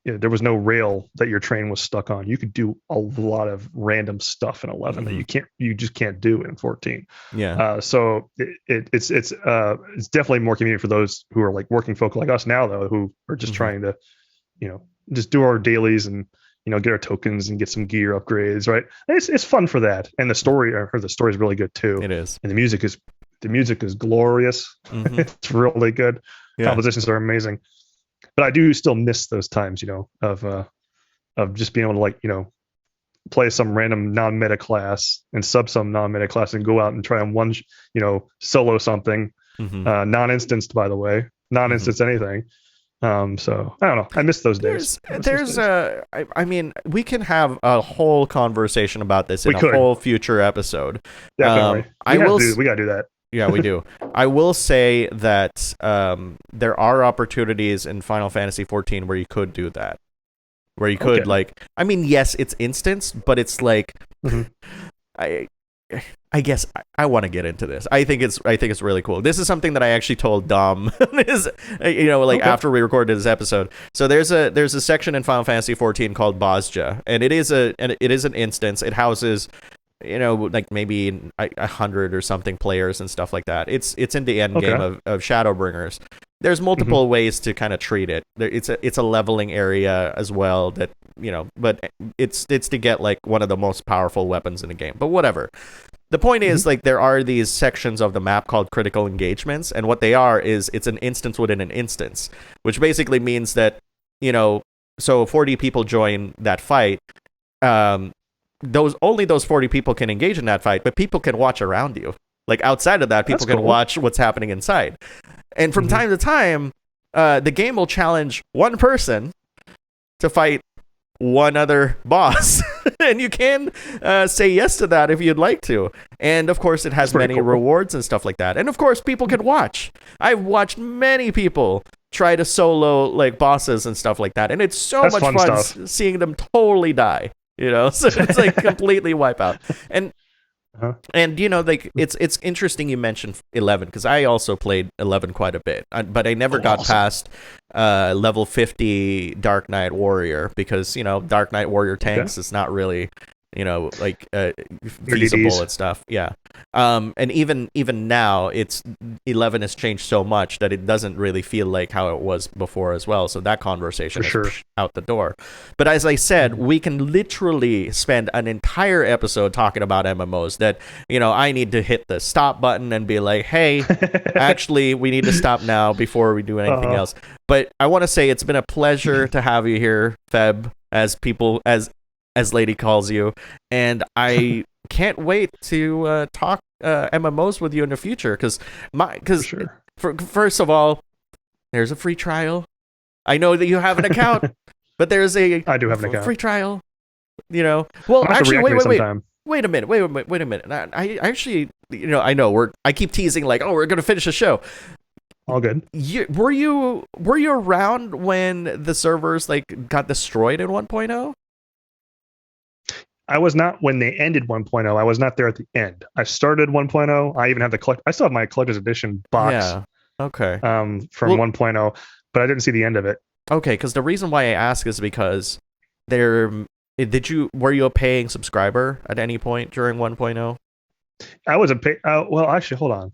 there was no rail that your train was stuck on. You could do a lot of random stuff in 11 that you just can't do in 14. Yeah. So it's definitely more convenient for those who are like working folk like us now, though, who are just trying to, just do our dailies and, get our tokens and get some gear upgrades, right? And it's fun for that. And the story is really good too. It is. And the music is glorious. It's really good. Yeah. Compositions are amazing. But I do still miss those times, of just being able to, like, play some random non-meta class and sub some non-meta class and go out and try on one, solo something, non-instanced, by the way, non-instanced anything. So I don't know. I miss those days. I mean, we can have a whole conversation about this in a whole future episode. Definitely. We gotta do that. Yeah, we do. I will say that there are opportunities in Final Fantasy XIV where you could do that. Where you could, yes, it's instance, but it's like, I guess I want to get into this. I think it's really cool. This is something that I actually told Dom after we recorded this episode. So there's a section in Final Fantasy XIV called Bozja, and it is an instance. It houses maybe 100 or something players and stuff like that. It's in the end game of Shadowbringers. There's multiple ways to kind of treat it. It's a leveling area as well that, but it's to get like one of the most powerful weapons in the game. But whatever. The point is, like, there are these sections of the map called critical engagements, and what they are is it's an instance within an instance, which basically means that, so 40 people join that fight. Those 40 people can engage in that fight, but people can watch around you. Like, outside of that, people can watch what's happening inside. And from time to time, the game will challenge one person to fight one other boss. And you can say yes to that if you'd like to. And of course, it has many rewards and stuff like that. And of course, people can watch. I've watched many people try to solo like bosses and stuff like that. And it's so much fun seeing them totally die. So it's like completely wipe out. And it's interesting you mentioned 11, because I also played 11 quite a bit, but I never got past level 50 Dark Knight Warrior, because Dark Knight Warrior tanks is not really feasible and stuff. Yeah. And even now, 11 has changed so much that it doesn't really feel like how it was before as well. So that conversation is out the door. But as I said, we can literally spend an entire episode talking about MMOs that, I need to hit the stop button and be like, hey, actually, we need to stop now before we do anything else. But I want to say it's been a pleasure to have you here, Feb, as Lady calls you, and I can't wait to talk MMOs with you in the future, because first of all, there's a free trial. I know that you have an account, but I do have an account. Free trial. Well, actually, wait a minute. I actually, I know I keep teasing like, oh, we're gonna finish the show. All good. Were you around when the servers got destroyed in 1.0? I was not when they ended 1.0. I was not there at the end. I started 1.0. I even have I still have my collector's edition box. Yeah. Okay. From 1.0, but I didn't see the end of it. Okay, because the reason why I ask is because were you a paying subscriber at any point during 1.0? I was a pay. Well, actually, hold on.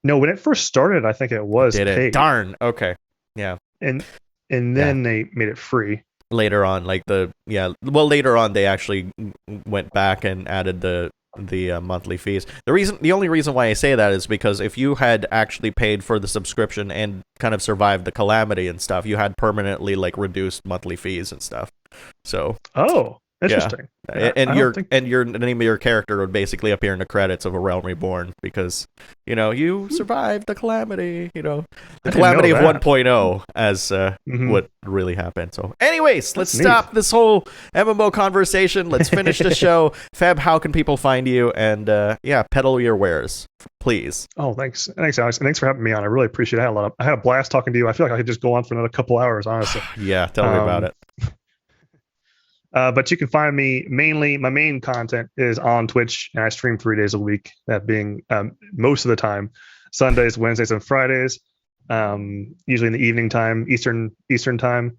No, when it first started, I think it was paid. Darn. Okay. Yeah. And then they made it free. Later on, later on they actually went back and added the monthly fees. The only reason why I say that is because if you had actually paid for the subscription and kind of survived the calamity and stuff, you had permanently reduced monthly fees and stuff. So interesting. Yeah. And the name of your character would basically appear in the credits of A Realm Reborn, because you survived the calamity, the calamity of 1.0 as what really happened. So anyways, let's stop this whole MMO conversation. Let's finish the show. Feb, how can people find you? And peddle your wares, please. Oh, thanks, Alex, and thanks for having me on. I really appreciate it. I had a blast talking to you. I feel like I could just go on for another couple hours, honestly. Yeah, tell me about it. But you can find me my main content is on Twitch, and I stream 3 days a week, that being most of the time Sundays, Wednesdays, and Fridays, usually in the evening time, Eastern time.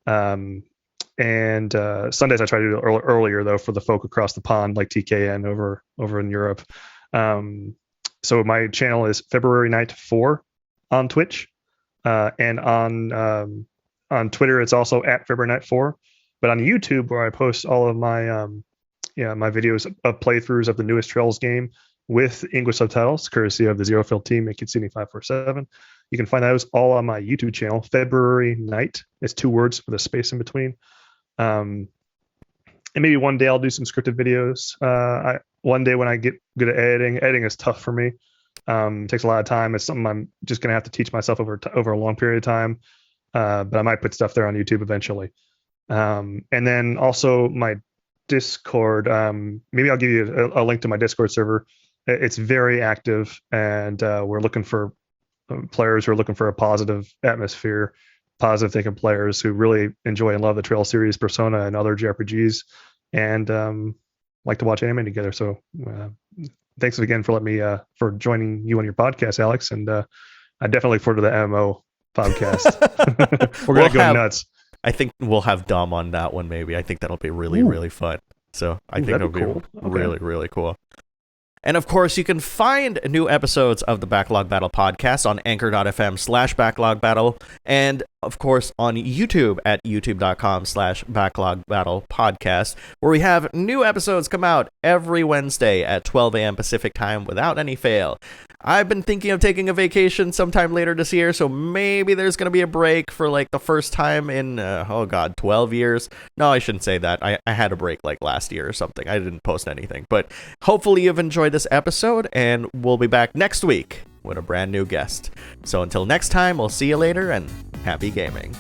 And Sundays I try to do it earlier though for the folk across the pond like TKN over in Europe. So my channel is FebruaryNight 4 on Twitch, and on Twitter it's also at FebruaryNight 4. But on YouTube, where I post all of my my videos of playthroughs of the newest Trails game with English subtitles, courtesy of the Zero Field team, make it see me 547. You can find those all on my YouTube channel, FebruaryNight. It's 2 words with a space in between. And maybe one day I'll do some scripted videos. One day when I get good at editing is tough for me. It takes a lot of time. It's something I'm just going to have to teach myself over a long period of time. But I might put stuff there on YouTube eventually. And then also my Discord. Maybe I'll give you a link to my Discord server. It's very active, and we're looking for players who are looking for a positive atmosphere, positive thinking players who really enjoy and love the Trail series, Persona, and other JRPGs, and like to watch anime together. So thanks again for letting me for joining you on your podcast, Alex, and I definitely look forward to the MMO podcast. We're gonna go nuts. I think we'll have Dom on that one. Maybe I think that'll be really fun. So I think it'll be cool. really cool. And of course, you can find new episodes of the Backlog Battle podcast on anchor.fm/Backlog Battle, and of course on YouTube at youtube.com/Backlog Battle podcast, where we have new episodes come out every Wednesday at 12 a.m. Pacific time without any fail. I've been thinking of taking a vacation sometime later this year, so maybe there's going to be a break for like the first time in, 12 years. No, I shouldn't say that. I had a break like last year or something. I didn't post anything, but hopefully you've enjoyed this episode, and we'll be back next week with a brand new guest. So until next time, we'll see you later, and happy gaming.